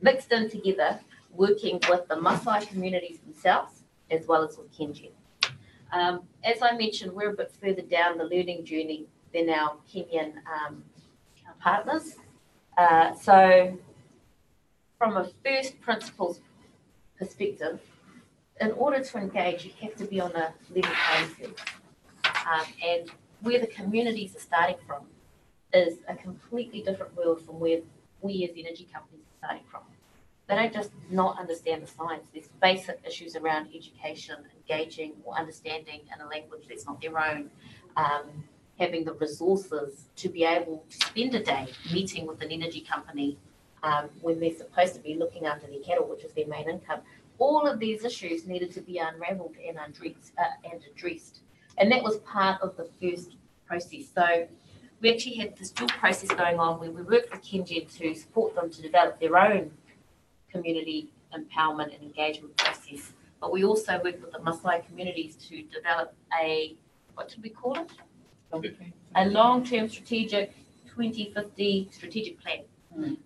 S3: mixed in together, working with the Maasai communities themselves as well as with Kenyan. As I mentioned, we're a bit further down the learning journey than our Kenyan partners. So from a first principles perspective, in order to engage, you have to be on a level playing field. And where the communities are starting from is a completely different world from where we as energy companies are starting from. They don't just not understand the science. There's basic issues around education, engaging or understanding in a language that's not their own, having the resources to be able to spend a day meeting with an energy company when they're supposed to be looking after their cattle, which is their main income. All of these issues needed to be unravelled and addressed. And that was part of the first process. So we actually had this dual process going on where we worked with Kenyan to support them to develop their own community empowerment and engagement process. But we also worked with the Maasai communities to develop what did we call it? A long-term strategic 2050 strategic plan,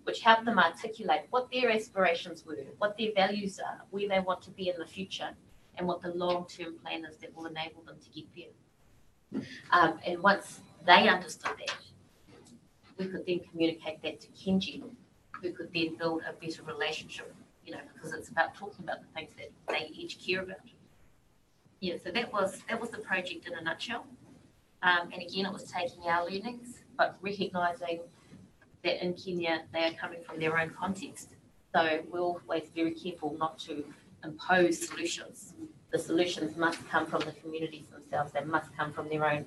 S3: which helped them articulate what their aspirations were, what their values are, where they want to be in the future, and what the long-term plan is that will enable them to get there. And once they understood that, we could then communicate that to Kenyan, who could then build a better relationship, because it's about talking about the things that they each care about. Yeah, so that was the project in a nutshell. And again, it was taking our learnings, but recognising that in Kenya, they are coming from their own context. So we're always very careful not to impose solutions. The solutions must come from the communities themselves. They must come from their own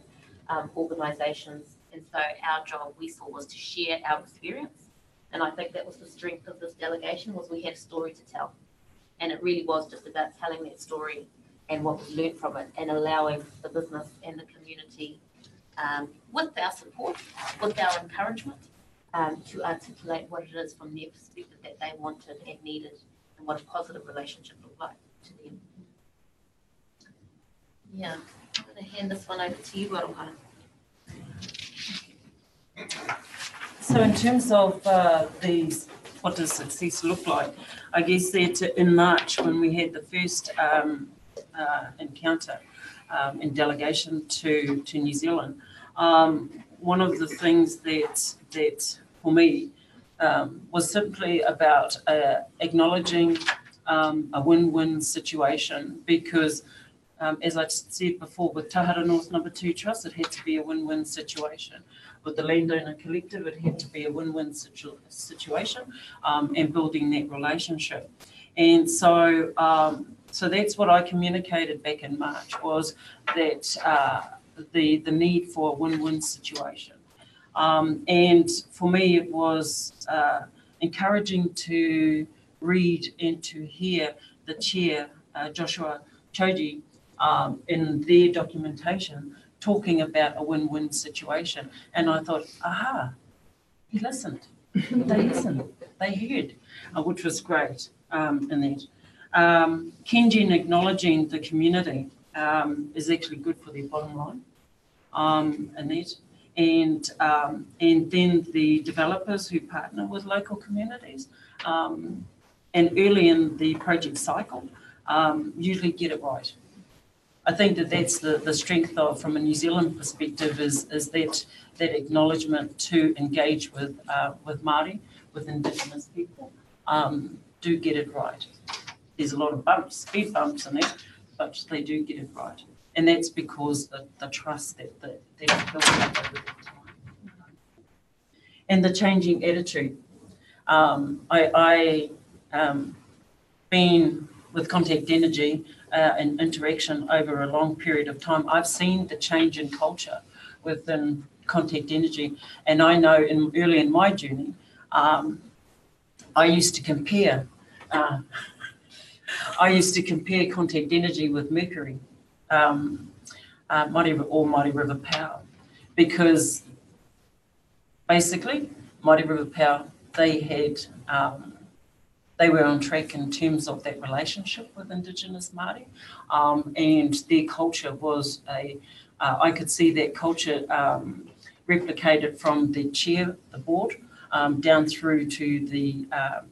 S3: organisations. And so our job, we saw, was to share our experience. And I think that was the strength of this delegation, was we had a story to tell. And it really was just about telling that story and what was learned from it, and allowing the business and the community, with our support, with our encouragement, to articulate what it is from their perspective that they wanted and needed, and what a positive relationship looked like to them. Yeah, I'm going to hand this one over to you, Aroha.
S4: So in terms of these, what does success look like? I guess that in March, when we had the first encounter in delegation to New Zealand, one of the things that for me was simply about acknowledging a win-win situation, because as I said before, with Tahara North Number 2 Trust, it had to be a win-win situation. With the Landowner Collective, it had to be a win-win situation, and building that relationship. And so, so that's what I communicated back in March, was that the need for a win-win situation. And for me, it was encouraging to read and to hear the chair, Joshua Choji, in their documentation, talking about a win-win situation. And I thought, aha, he listened. They listened. They heard, which was great in that. Kenjin acknowledging the community is actually good for their bottom line in that. And then the developers who partner with local communities and early in the project cycle usually get it right. I think that that's the strength of, from a New Zealand perspective, is that acknowledgement to engage with Māori, with Indigenous people, do get it right. There's a lot of bumps, speed bumps in it, but they do get it right. And that's because the trust that is built up over time. And the changing attitude. I been with Contact Energy and interaction over a long period of time. I've seen the change in culture within Contact Energy, and I know early in my journey, I used to compare Contact Energy with Mercury, Mighty River Power, because basically Mighty River Power, they were on track in terms of that relationship with Indigenous Māori, and their culture was I could see that culture replicated from the chair, the board, down through to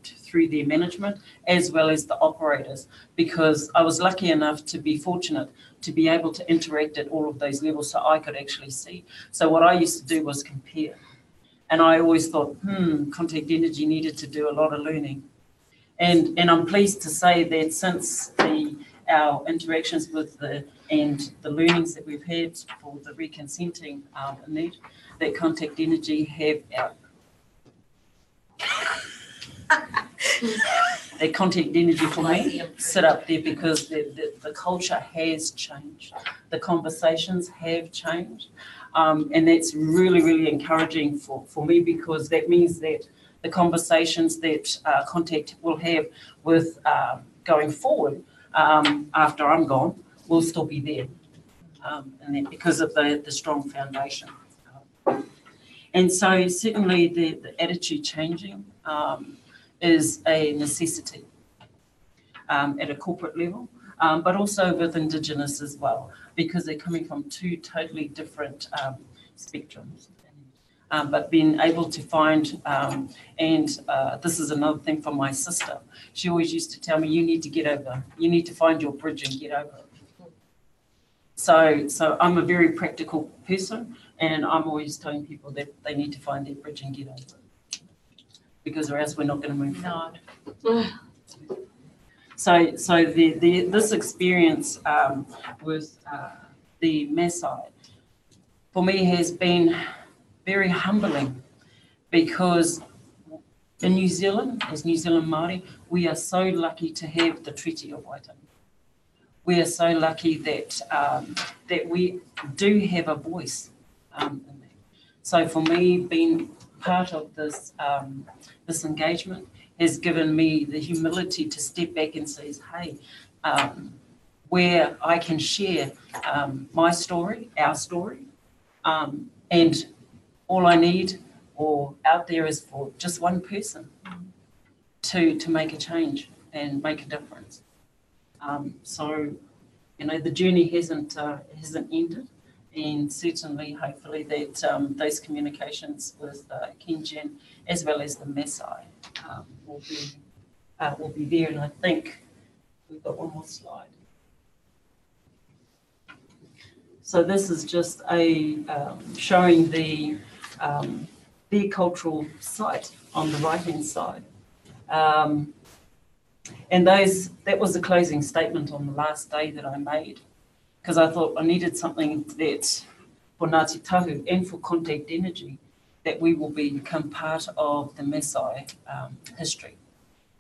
S4: through their management, as well as the operators, because I was lucky enough to be fortunate to be able to interact at all of those levels, so I could actually see. So what I used to do was compare. And I always thought, Contact Energy needed to do a lot of learning. And I'm pleased to say that since our interactions with the learnings that we've had for the reconsenting need, that Contact Energy have that Contact Energy for me sit up there, because the culture has changed, the conversations have changed, and that's really, really encouraging for me, because that means that the conversations that Contact will have with going forward after I'm gone will still be there, and then because of the strong foundation. And so certainly the attitude changing is a necessity at a corporate level, but also with Indigenous as well, because they're coming from two totally different spectrums. But being able to find, and this is another thing from my sister, she always used to tell me, you need to find your bridge and get over it. So I'm a very practical person, and I'm always telling people that they need to find their bridge and get over it, because or else we're not going to move forward. So this experience with the Maasai, for me, has been very humbling, because in New Zealand, as New Zealand Māori, we are so lucky to have the Treaty of Waitangi. We are so lucky that that we do have a voice in that. So for me, being part of this this engagement has given me the humility to step back and say, hey, where I can share my story, our story, and all I need or out there is for just one person to make a change and make a difference. So, you know, the journey hasn't ended, and certainly, hopefully, that those communications with Kengen as well as the Maasai will be there. And I think we've got one more slide. So this is just a showing the cultural site on the right-hand side. And that was the closing statement on the last day that I made, because I thought I needed something that for Ngāti Tahu and for Contact Energy, that we will become part of the Maasai history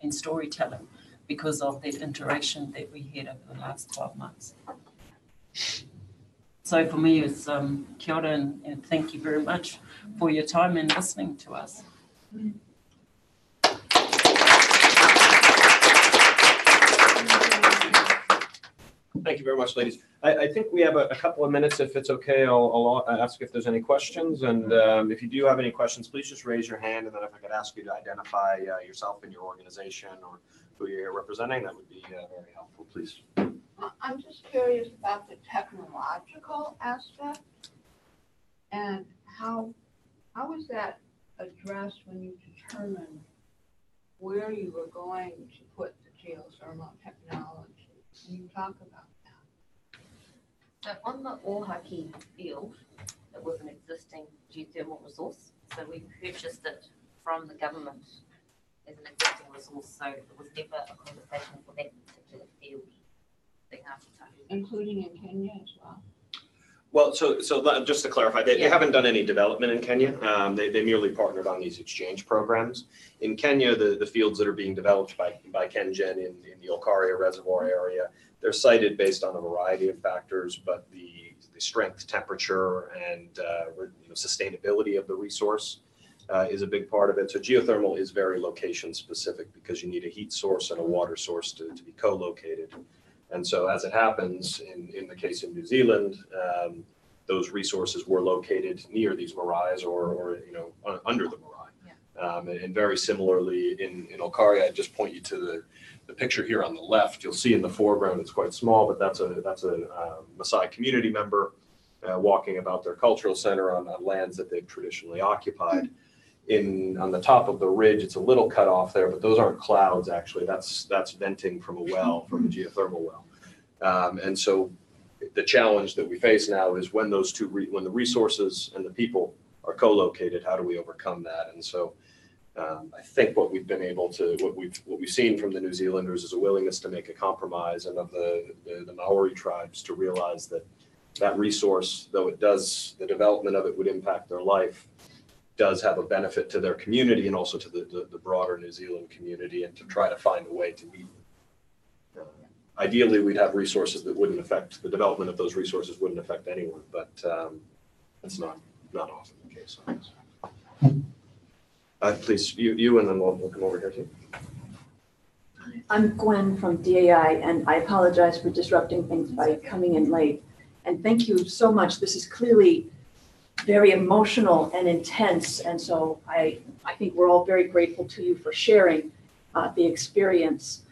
S4: and storytelling because of that interaction that we had over the last 12 months. So for me, it's kia ora and thank you very much for your time and listening to us.
S1: Thank you very much, ladies. I think we have a couple of minutes. If it's okay, I'll ask if there's any questions. And if you do have any questions, please just raise your hand. And then if I could ask you to identify yourself and your organization or who you're representing, that would be very helpful, please.
S6: I'm just curious about the technological aspect and how was that addressed when you determined where you were going to put the geothermal technology? Can you talk about that?
S3: So on the Ohaki field, it was an existing geothermal resource. So we purchased it from the government as an existing resource. So it was never a conversation for that particular field.
S6: Including in Kenya as well?
S1: Well, so just to clarify, they haven't done any development in Kenya. They merely partnered on these exchange programs. In Kenya, the fields that are being developed by Kengen in the Olkaria Reservoir area, they're sited based on a variety of factors, but the strength, temperature, and sustainability of the resource is a big part of it. So geothermal is very location specific because you need a heat source and a water source to be co-located. And so as it happens, in the case of New Zealand, those resources were located near these maraes or under the marae. Yeah. And very similarly in Olkaria, I just point you to the picture here on the left. You'll see in the foreground, it's quite small, but that's a Maasai community member walking about their cultural center on lands that they've traditionally occupied. On the top of the ridge, it's a little cut off there, but those aren't clouds actually. That's venting from a well, from a geothermal well. And so the challenge that we face now is when when the resources and the people are co-located, how do we overcome that? And so I think what we've seen from the New Zealanders is a willingness to make a compromise, and of the Maori tribes to realize that resource, though the development of it would impact their life, does have a benefit to their community and also to the broader New Zealand community, and to try to find a way to meet. Ideally, we'd have resources that wouldn't affect the development of those resources wouldn't affect anyone, but that's not often the case. Please, you, and then we'll come over here too.
S7: I'm Gwen from DAI, and I apologize for disrupting things by coming in late. And thank you so much. This is clearly very emotional and intense, and so I think we're all very grateful to you for sharing the experience.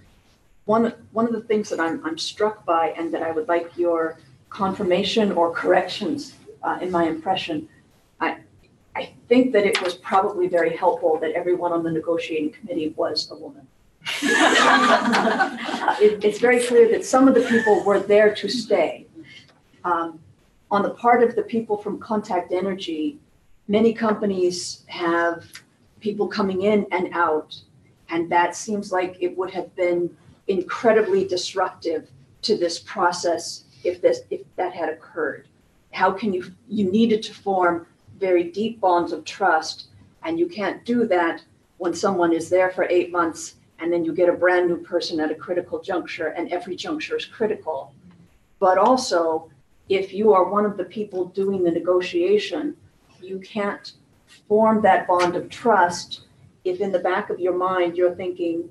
S7: One of the things that I'm struck by, and that I would like your confirmation or corrections in my impression, I think that it was probably very helpful that everyone on the negotiating committee was a woman. It's very clear that some of the people were there to stay. On the part of the people from Contact Energy, many companies have people coming in and out, and that seems like it would have been incredibly disruptive to this process if that had occurred. How can you needed to form very deep bonds of trust, and you can't do that when someone is there for 8 months and then you get a brand new person at a critical juncture, and every juncture is critical. But also, if you are one of the people doing the negotiation, you can't form that bond of trust if in the back of your mind you're thinking,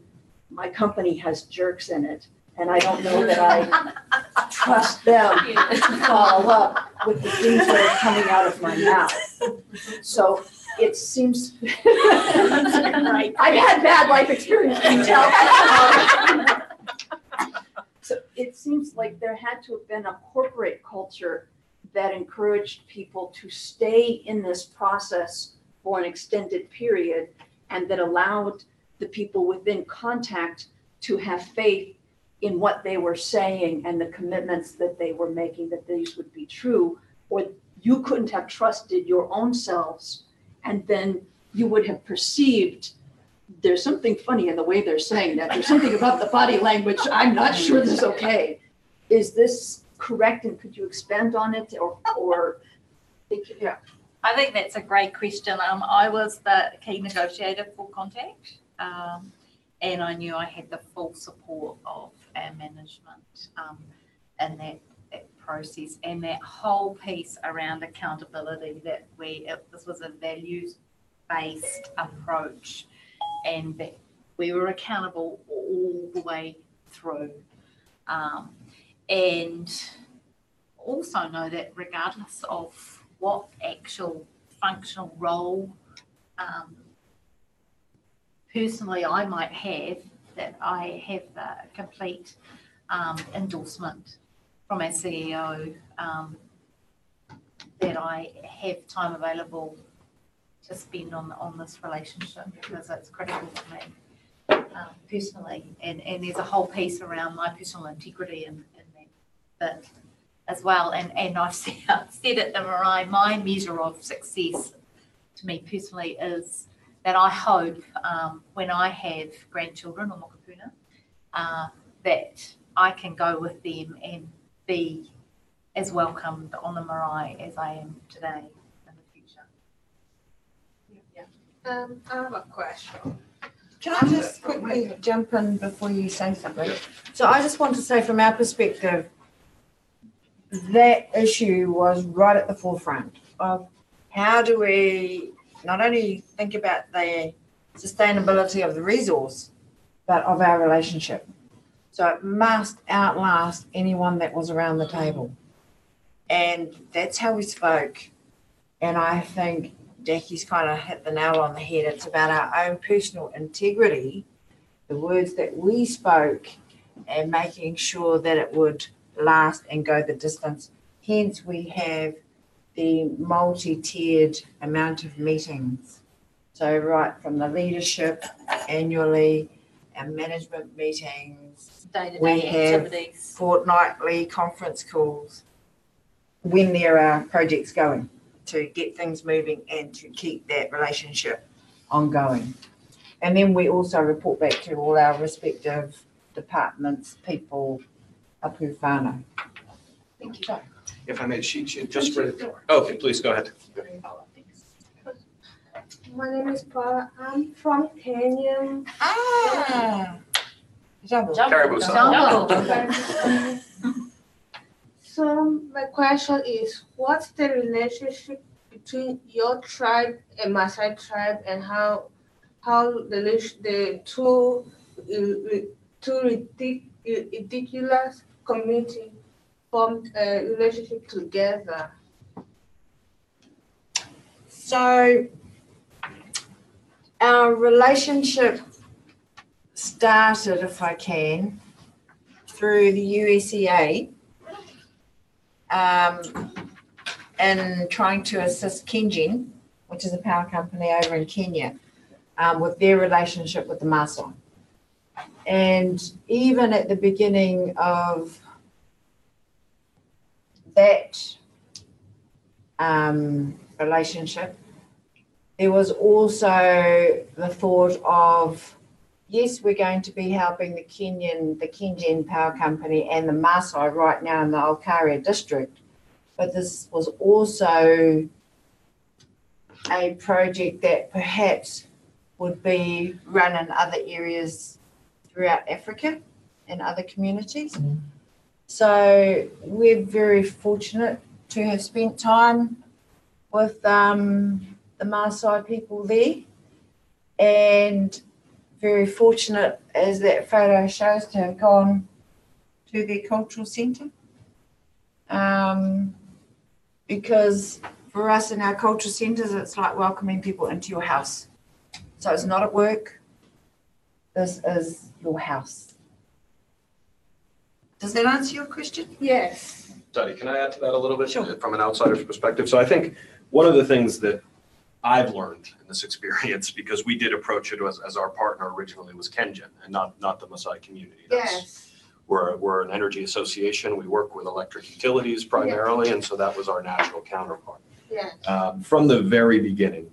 S7: my company has jerks in it, and I don't know that I trust them to follow up with the things that are coming out of my mouth. So it seems, I've had bad life experience, can you tell? So it seems like there had to have been a corporate culture that encouraged people to stay in this process for an extended period and that allowed the people within contact to have faith in what they were saying and the commitments that they were making, that these would be true, or you couldn't have trusted your own selves, and then you would have perceived there's something funny in the way they're saying that. There's something about the body language. I'm not sure this is okay. Is this correct? And could you expand on it or yeah.
S5: I think that's a great question. I was the key negotiator for Contact, and I knew I had the full support of our management in that process, and that whole piece around accountability, that this was a values-based approach, and that we were accountable all the way through. And also know that regardless of what actual functional role personally I might have, that I have a complete endorsement from our CEO that I have time available to spend on this relationship, because it's critical for me personally, and there's a whole piece around my personal integrity in that as well, and I've said it to Marae, my measure of success to me personally is that I hope when I have grandchildren or mokopuna, that I can go with them and be as welcomed on the marae as I am today in the future.
S8: I have a question.
S2: Can I just quickly jump in before you say something? So I just want to say, from our perspective, that issue was right at the forefront of how do we not only think about the sustainability of the resource, but of our relationship. So it must outlast anyone that was around the table. And that's how we spoke. And I think Jackie's kind of hit the nail on the head. It's about our own personal integrity, the words that we spoke, and making sure that it would last and go the distance. Hence, we have the multi-tiered amount of meetings. So right from the leadership annually, our management meetings, we have
S5: activities,
S2: fortnightly conference calls when there are projects going to get things moving and to keep that relationship ongoing. And then we also report back to all our respective departments, people, apu whānau.
S5: Thank you.
S1: If I may, she just read it. Okay, please go ahead.
S8: My name is Paula. I'm from Kenya.
S1: Caribou song.
S8: So my question is, what's the relationship between your tribe and Maasai tribe, and how the two ridiculous community formed a relationship together?
S2: So our relationship started, if I can, through the USEA in trying to assist Kengen, which is a power company over in Kenya, with their relationship with the Maasai. And even at the beginning of that relationship, there was also the thought of, yes, we're going to be helping the Kengen Power Company and the Maasai right now in the Olkaria district, but this was also a project that perhaps would be run in other areas throughout Africa and other communities. So we're very fortunate to have spent time with the Maasai people there, and very fortunate, as that photo shows, to have gone to their cultural centre. Because for us in our cultural centres, it's like welcoming people into your house. So it's not at work. This is your house.
S7: Does that answer your question?
S8: Yes.
S1: Dottie, can I add to that a little bit?
S7: Sure.
S1: From an outsider's perspective? So I think one of the things that I've learned in this experience, because we did approach it as our partner originally was Kengen and not the Maasai community.
S8: Yes.
S1: We're an energy association. We work with electric utilities primarily, and so that was our natural counterpart.
S8: Yeah.
S1: From the very beginning,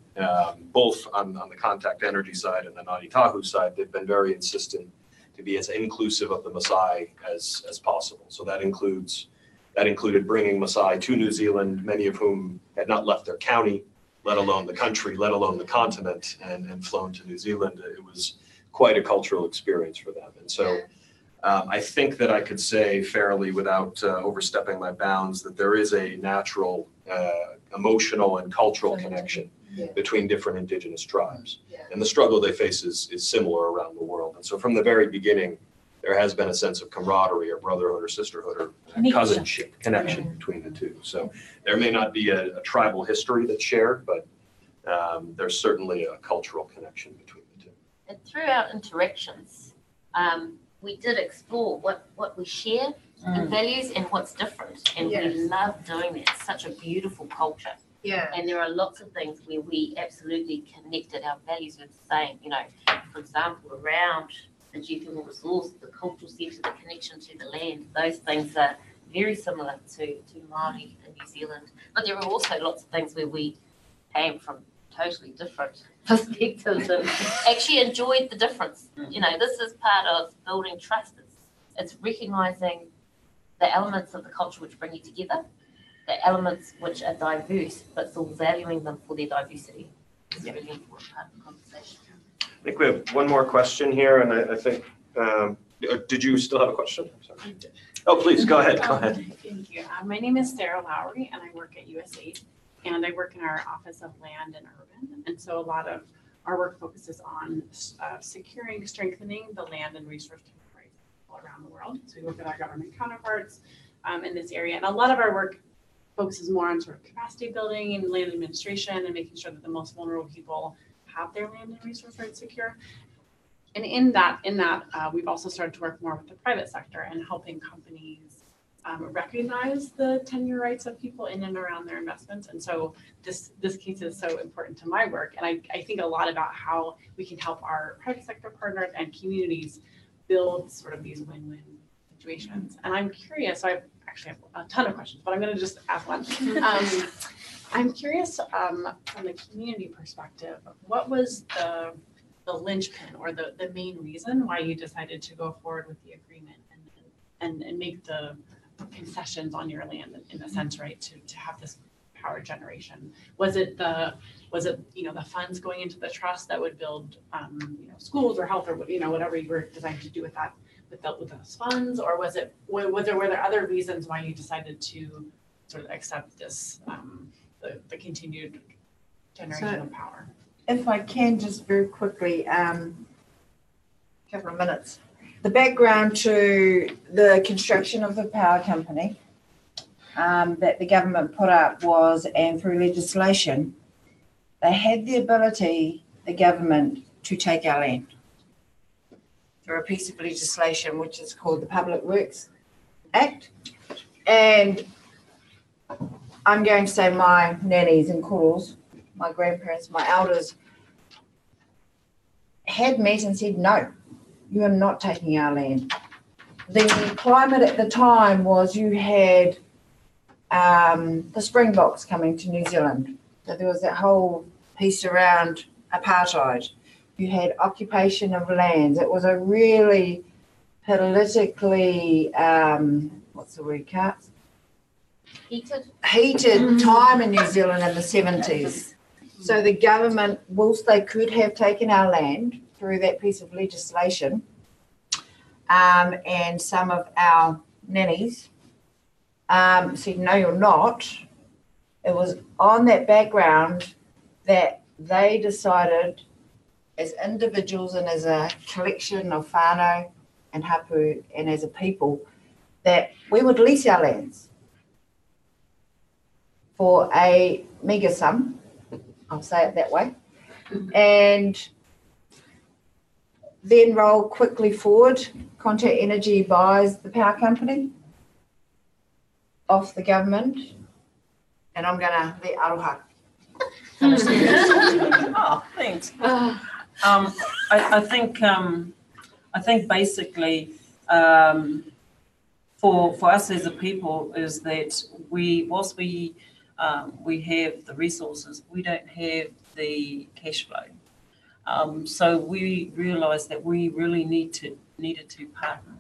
S1: both on the Contact Energy side and the Ngāti Tahu side, they've been very insistent to be as inclusive of the Maasai as possible. So that included bringing Maasai to New Zealand, many of whom had not left their county, let alone the country, let alone the continent, and flown to New Zealand. It was quite a cultural experience for them. And so I think that I could say fairly, without overstepping my bounds, that there is a natural emotional and cultural connection between different indigenous tribes. And the struggle they face is similar around the world. And so from the very beginning, there has been a sense of camaraderie or brotherhood or sisterhood or cousinship, connection between the two. So there may not be a tribal history that's shared, but there's certainly a cultural connection between the two.
S3: And through our interactions, we did explore what we share in values and what's different. And
S8: Yes.
S3: we love doing that. It's such a beautiful culture.
S8: Yeah.
S3: And there are lots of things where we absolutely connected. Our values were the same. You know, for example, around the geothermal resource, the cultural centre, the connection to the land, those things are very similar to Māori in New Zealand. But there are also lots of things where we came from totally different perspectives and actually enjoyed the difference. You know, this is part of building trust. It's recognising the elements of the culture which bring you together, the elements which are diverse, but still valuing them for their diversity. It's a really important part of the conversation.
S1: I think we have one more question here, and I think, did you still have a question? Sorry. Oh, please, go ahead, go ahead.
S9: Thank you. My name is Sarah Lowry, and I work at USAID, and I work in our Office of Land and Urban. And so a lot of our work focuses on securing, strengthening the land and resource rights all around the world. So we work with our government counterparts in this area, and a lot of our work focuses more on sort of capacity building and land administration and making sure that the most vulnerable people have their land and resource rights secure. And in that, we've also started to work more with the private sector and helping companies recognize the tenure rights of people in and around their investments. And so this case is so important to my work. And I think a lot about how we can help our private sector partners and communities build sort of these win-win situations. And I'm curious, so I actually have a ton of questions, but I'm going to just ask one. I'm curious from the community perspective, what was the linchpin or the main reason why you decided to go forward with the agreement and make the concessions on your land in a sense, right, to have this power generation? Was it the funds going into the trust that would build schools or health or whatever you were designed to do with that with those funds, or were there other reasons why you decided to sort of accept this the continued generation of power?
S2: If I can just very quickly, couple of minutes. The background to the construction of the power company that the government put up was, and through legislation, they had the ability, the government, to take our land through a piece of legislation which is called the Public Works Act. And I'm going to say my nannies and kuros, my grandparents, my elders, had met and said, no, you are not taking our land. The climate at the time was you had the Springboks coming to New Zealand. So there was that whole piece around apartheid. You had occupation of lands. It was a really politically, what's the word, Kat? Heated time in New Zealand in the 70s. So the government, whilst they could have taken our land through that piece of legislation, and some of our nannies said, no, you're not. It was on that background that they decided as individuals and as a collection of whānau and hapu and as a people that we would lease our lands for a mega sum, I'll say it that way. And then roll quickly forward. Contact Energy buys the power company off the government. And I'm gonna let Aroha finish the rest.
S4: Oh, thanks. I think basically for us as a people is that whilst we have the resources, we don't have the cash flow. So we realised that we really needed to partner.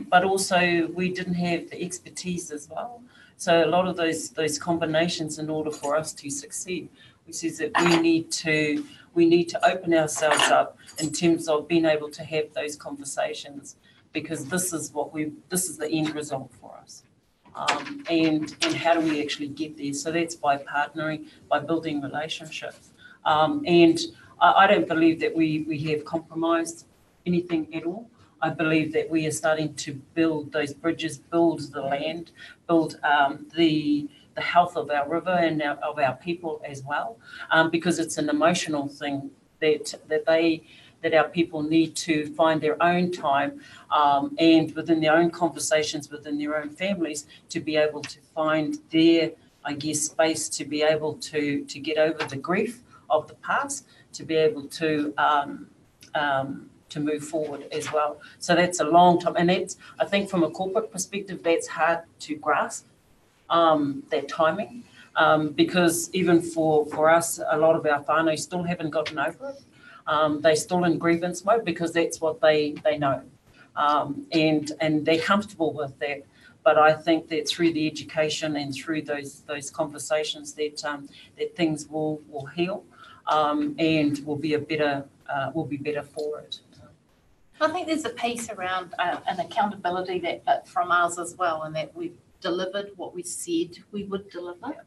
S4: But also we didn't have the expertise as well. So a lot of those combinations, in order for us to succeed, which is that we need to open ourselves up in terms of being able to have those conversations, because this is the end result for us. And how do we actually get there? So that's by partnering, by building relationships. And I don't believe that we have compromised anything at all. I believe that we are starting to build those bridges, build the land, build the health of our river and of our people as well, because it's an emotional thing that our people need to find their own time and within their own conversations, within their own families, to be able to find their, I guess, space to be able to get over the grief of the past, to be able to move forward as well. So that's a long time, and that's, I think from a corporate perspective, that's hard to grasp, that timing, because even for us, a lot of our whānau still haven't gotten over it. They're still in grievance mode because that's what they know, and they're comfortable with that. But I think that through the education and through those conversations that things will heal, and will be better for it.
S5: I think there's a piece around an accountability that from us as well, and that we've delivered what we said we would deliver.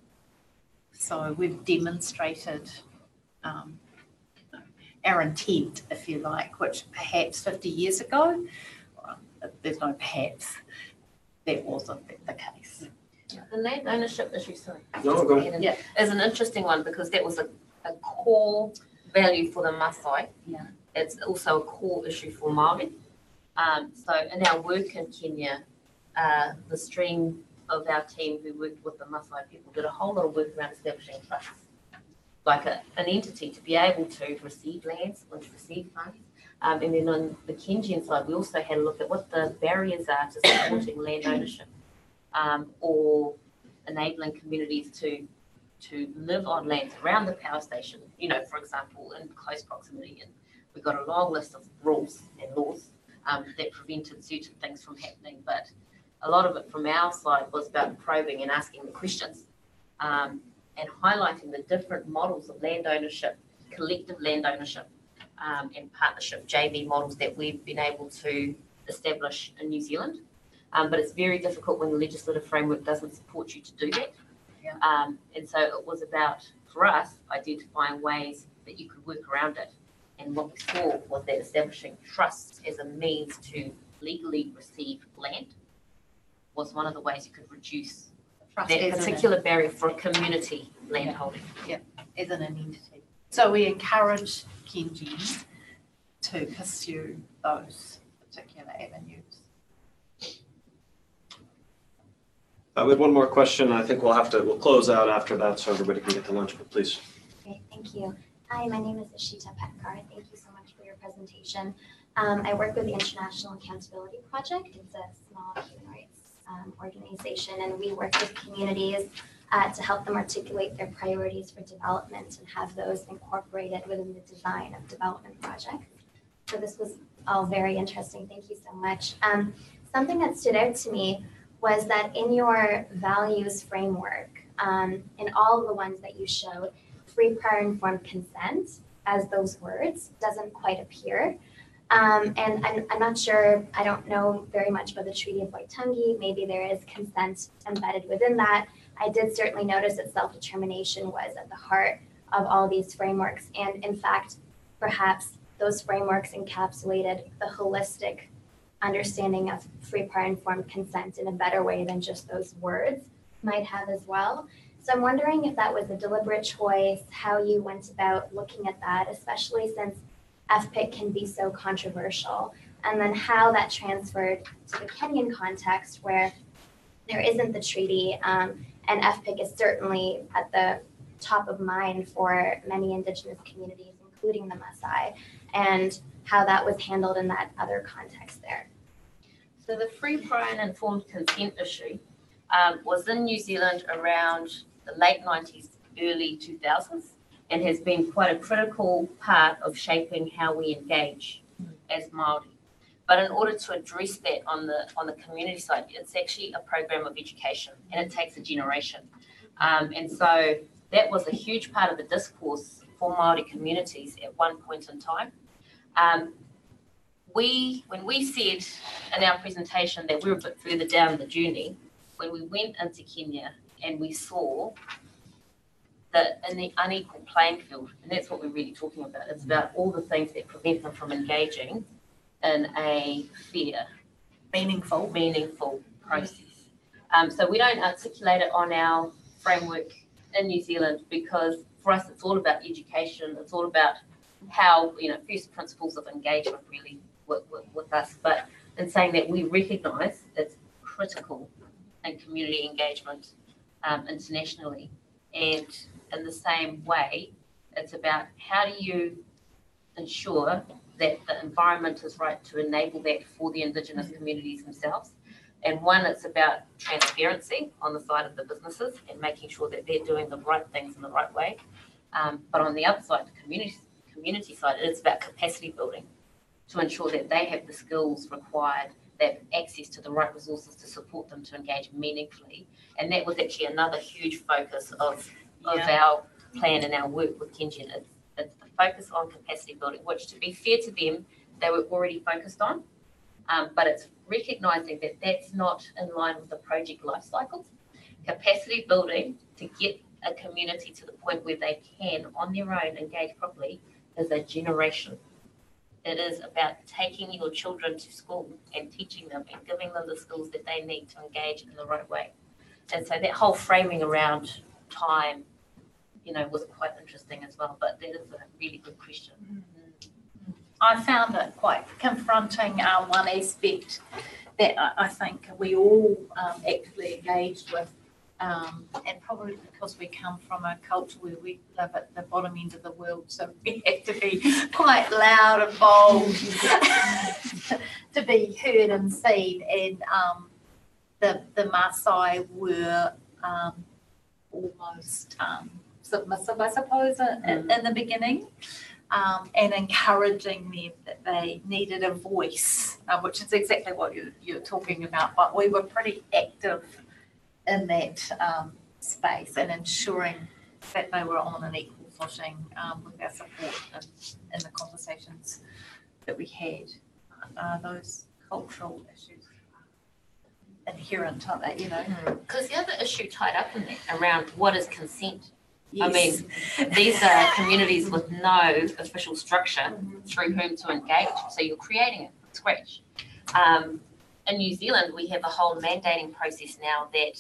S5: So we've demonstrated our intent, if you like, which perhaps 50 years ago, there's no perhaps, that wasn't the case.
S3: The land ownership issue, sorry.
S1: No, go ahead.
S3: Yeah, is an interesting one because that was a core value for the Maasai.
S5: Yeah.
S3: It's also a core issue for Māori. So in our work in Kenya, the stream of our team who worked with the Maasai people did a whole lot of work around establishing trusts, like an entity to be able to receive lands, or to receive funds. And then on the Kenyan side, we also had a look at what the barriers are to supporting land ownership, or enabling communities to live on lands around the power station, you know, for example, in close proximity. And we got a long list of rules and laws that prevented certain things from happening. But a lot of it from our side was about probing and asking the questions, and highlighting the different models of land ownership, collective land ownership, and partnership JV models that we've been able to establish in New Zealand. But it's very difficult when the legislative framework doesn't support you to do that.
S5: Yeah.
S3: And so it was about, for us, identifying ways that you could work around it. And what we saw was that establishing trusts as a means to legally receive land was one of the ways you could reduce
S5: Trust
S3: that
S5: as
S3: particular barrier for community landholding.
S5: as an entity. So we encourage Kenji to pursue those particular avenues.
S1: We have one more question. I think we'll close out after that so everybody can get to lunch, but please.
S10: Great, thank you. Hi, my name is Ashita Petkar. Thank you so much for your presentation. I work with the International Accountability Project. It's a small human rights organization, and we work with communities to help them articulate their priorities for development and have those incorporated within the design of development projects. So this was all very interesting. Thank you so much. Something that stood out to me was that in your values framework, in all of the ones that you showed, free, prior, informed consent as those words doesn't quite appear. And I'm not sure, I don't know very much about the Treaty of Waitangi. Maybe there is consent embedded within that. I did certainly notice that self-determination was at the heart of all these frameworks. And in fact, perhaps those frameworks encapsulated the holistic understanding of free, prior, informed consent in a better way than just those words might have as well. So I'm wondering if that was a deliberate choice, how you went about looking at that, especially since FPIC can be so controversial, and then how that transferred to the Kenyan context where there isn't the treaty, and FPIC is certainly at the top of mind for many Indigenous communities, including the Maasai, and how that was handled in that other context there.
S3: So the free, prior and informed consent issue was in New Zealand around the late 90s, early 2000s, and has been quite a critical part of shaping how we engage as Māori. But in order to address that on the community side, it's actually a program of education, and it takes a generation. And so that was a huge part of the discourse for Māori communities at one point in time. When we said in our presentation that we were a bit further down the journey, when we went into Kenya and we saw in the unequal playing field, and that's what we're really talking about. It's about all the things that prevent them from engaging in a fair, meaningful process. So we don't articulate it on our framework in New Zealand because for us it's all about education. It's all about how, first principles of engagement really with us. But in saying that, we recognise it's critical in community engagement internationally. And in the same way, it's about how do you ensure that the environment is right to enable that for the Indigenous communities themselves. And one, it's about transparency on the side of the businesses and making sure that they're doing the right things in the right way. But on the other side, the community side, it's about capacity building to ensure that they have the skills required, they have access to the right resources to support them to engage meaningfully. And that was actually another huge focus of our plan and our work with Kenyan. It's the focus on capacity building, which, to be fair to them, they were already focused on. But it's recognising that that's not in line with the project life cycles. Capacity building to get a community to the point where they can, on their own, engage properly is a generation. It is about taking your children to school and teaching them and giving them the skills that they need to engage in the right way. And so that whole framing around time, was quite interesting as well. But that is a really good question.
S5: I found it quite confronting, one aspect that I think we all actively engaged with, and probably because we come from a culture where we live at the bottom end of the world, so we have to be quite loud and bold to be heard and seen. And the Maasai were almost submissive, I suppose, in the beginning. And encouraging them that they needed a voice, which is exactly what you're talking about. But we were pretty active in that space and ensuring that they were on an equal footing with our support in the conversations that we had. Those cultural issues are inherent, aren't they?
S3: Because the other issue tied up in that around what is consent.
S5: Yes.
S3: I mean, these are communities with no official structure through whom to engage. So you're creating it from scratch. In New Zealand, we have a whole mandating process now that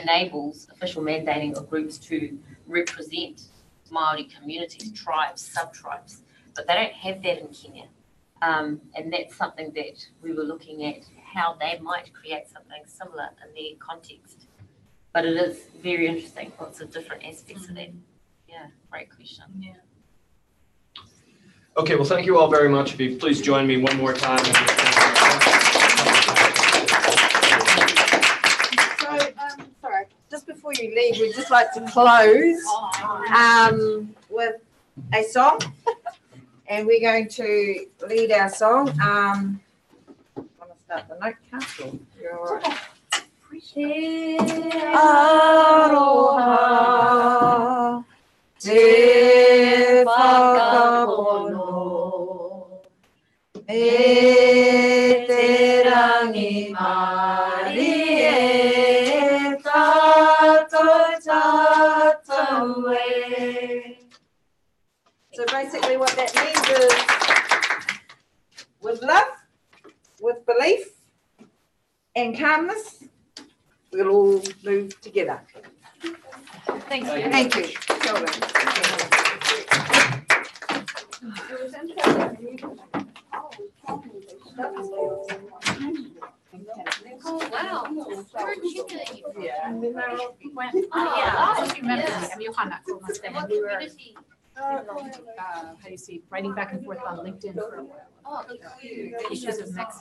S3: enables official mandating of groups to represent Māori communities, tribes, sub-tribes. But they don't have that in Kenya. And that's something that we were looking at, how they might create something similar in their context. But it is very interesting, lots of different aspects of that. Yeah, great question.
S5: Yeah.
S1: Okay, well, thank you all very much. If you please join me one more time.
S8: So, sorry, just before you leave, we'd just like to close with a song. And we're going to lead our song. I'm going to start the note cast. You're all right. Aroha te whakapono me te rangi mari e tātou e. So basically what that means is with love, with belief and calmness, we'll all move together.
S5: Thank you.
S8: Thank you. It was interesting.
S3: Oh, wow. Where did you get it?
S5: When, yeah, if you remember me, I'm Johanna Kolmasten, and we were,
S3: Community.
S5: how do you see, writing back and forth on LinkedIn for a while.
S3: Oh,
S5: Issues of Mexico.